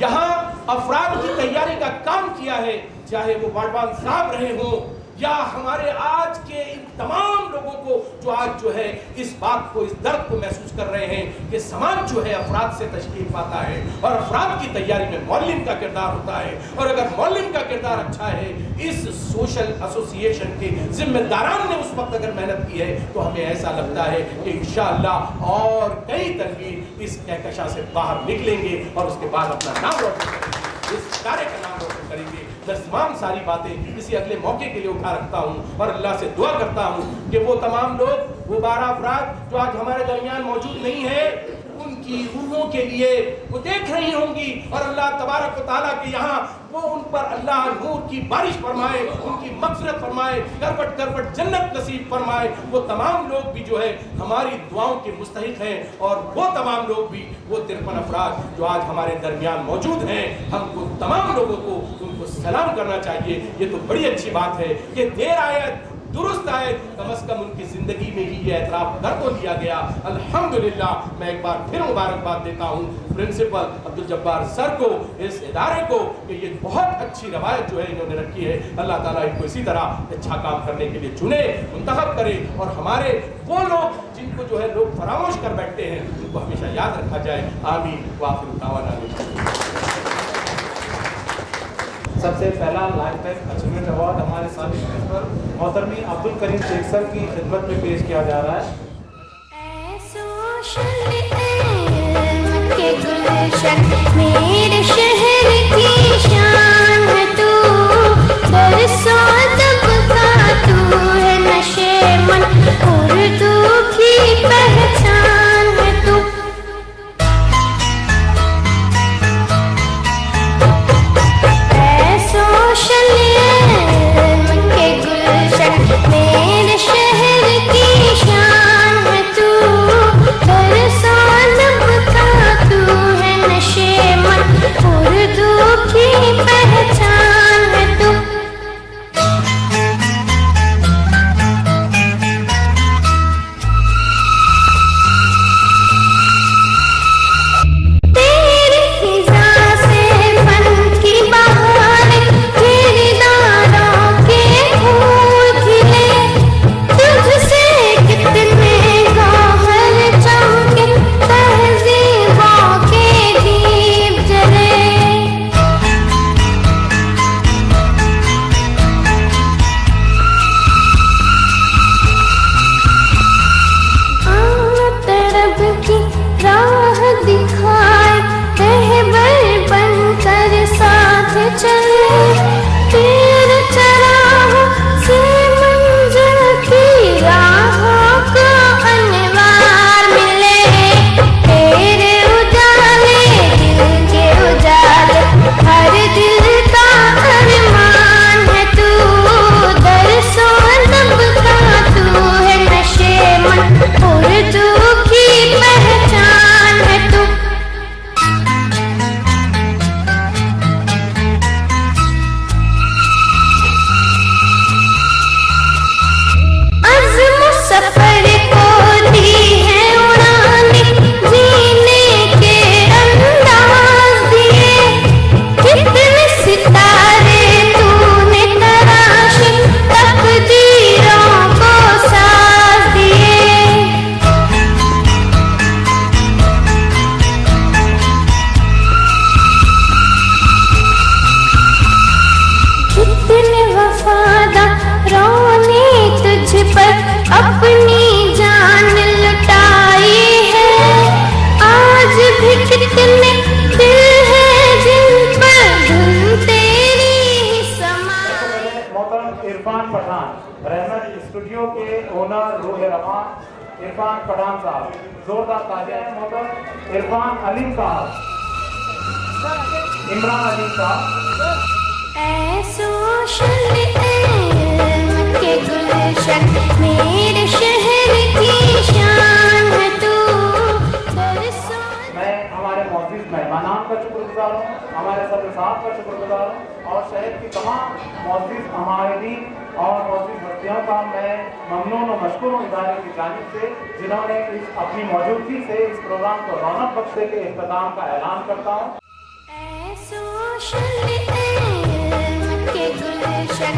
यहाँ अफराद की तैयारी का काम किया है, चाहे वो बाडवान साहब रहे हों या हमारे आज के इन तमाम लोगों को जो आज जो है इस बात को, इस दर्द को महसूस कर रहे हैं कि समाज जो है अफराद से तश्कील पाता है और अफराद की तैयारी में मौल्लिम का किरदार होता है। और अगर मौल्लिम का किरदार अच्छा है, इस सोशल एसोसिएशन के जिम्मेदारान ने उस वक्त अगर मेहनत की है तो हमें ऐसा लगता है कि इंशाअल्लाह और कई तनवीर इस कहकशा से बाहर निकलेंगे और उसके बाद अपना नाम रोशन करेंगे, इस कार्य का नाम रोशन करेंगे। मैं तमाम सारी बातें किसी अगले मौके के लिए उठा रखता हूँ और अल्लाह से दुआ करता हूँ कि वो तमाम लोग, वो 12 अफराद जो आज हमारे दरमियान मौजूद नहीं है, उनकी रूहों के लिए वो देख रही होंगी और अल्लाह तबारक व तआला के यहाँ वो उन पर अल्लाह नूर की बारिश फरमाए, उनकी मग़फ़िरत फरमाए, करवट करवट जन्नत नसीब फरमाए। वो तमाम लोग भी जो है हमारी दुआओं के मुस्तहिक़ हैं और वो तमाम लोग भी, वो 53 अफराद जो आज हमारे दरमियान मौजूद हैं, हमको तमाम लोगों को उनको सलाम करना चाहिए। ये तो बड़ी अच्छी बात है कि देर आए दुरुस्त आए, कम अज़ कम उनकी ज़िंदगी में ही ये एतराफ़ कर तो लिया गया। अल्हम्दुलिल्लाह, मैं एक बार फिर मुबारकबाद देता हूँ प्रिंसिपल अब्दुल जब्बार सर को, इस इदारे को, कि ये बहुत अच्छी रवायत जो है इन्होंने रखी है। अल्लाह ताला इनको इसी तरह अच्छा काम करने के लिए चुने, मुंतखब करे और हमारे वो लोग जिनको जो है लोग फरामोश कर बैठते हैं उनको हमेशा याद रखा जाए। आमीन व आखिर दावाना। सबसे पहला लाइफ टाइम अचीवमेंट अवार्ड हमारे साबिक प्रिंसिपल मोहतरमी अब्दुल करीम शेख सर की खिदमत में पेश किया जा रहा है। मेरे शहर की शान है तू, बरसों दबका तू है नशे मन, उर्दू की पहचान है तू। मेरे शहर की शान है तू, बरसों दबका तू है नशे मन, उर्दू की पहचान है तू। तेरी फिजा से फन की बहार, किरदारों के फूल खिले, तुझसे कितने गौहर चमके, तहज़ीबों के दीप जले। तरफ की राह दिखाए, रहबर बनकर साथ चले, तेरे चराहों से मंज़िल की राहों को अनवार मिले, तेरे उजाले दिल के उजाले, हर दिल का अरमान है तू, दरसों दबका तू है नशे मन, उर्दू की पहचान है तू। अज़्म सफ़र को दी है उड़ाने, जीने के अंदाज़ दिए, कितने सितारे तूने तराशे, तकदीरों को साज़ दिए। कितने वफादारों ने तुझ पर अपनी जान लुटाई है, आज भी कितने दिल हैं जिन पर धुन तेरी ही समाई। मोहतरम इरफान पठान, रहमत स्टूडियो के ओनर रूह रमान इरफान पठान साहब, जोरदार तालियां हैं मोहतरम। इरफान अलीम साहब, इमरान अलीम साहब, के गुलशन मेरे शहर की शान है तू। मैं हमारे मौजूद मेहमानान का शुक्रगुजार हूँ, हमारे सदर साहब का शुक्रगुजार हूँ और शहर की तमाम मौजूद हमारे और मौजूद हस्तियों का मैं ममनून और मशकूर हूँ इदारे की जानिब से, जिन्होंने अपनी मौजूदगी से इस प्रोग्राम को रौनक बख्शने के इख्तिताम का ऐलान करता हूँ। के गुलशन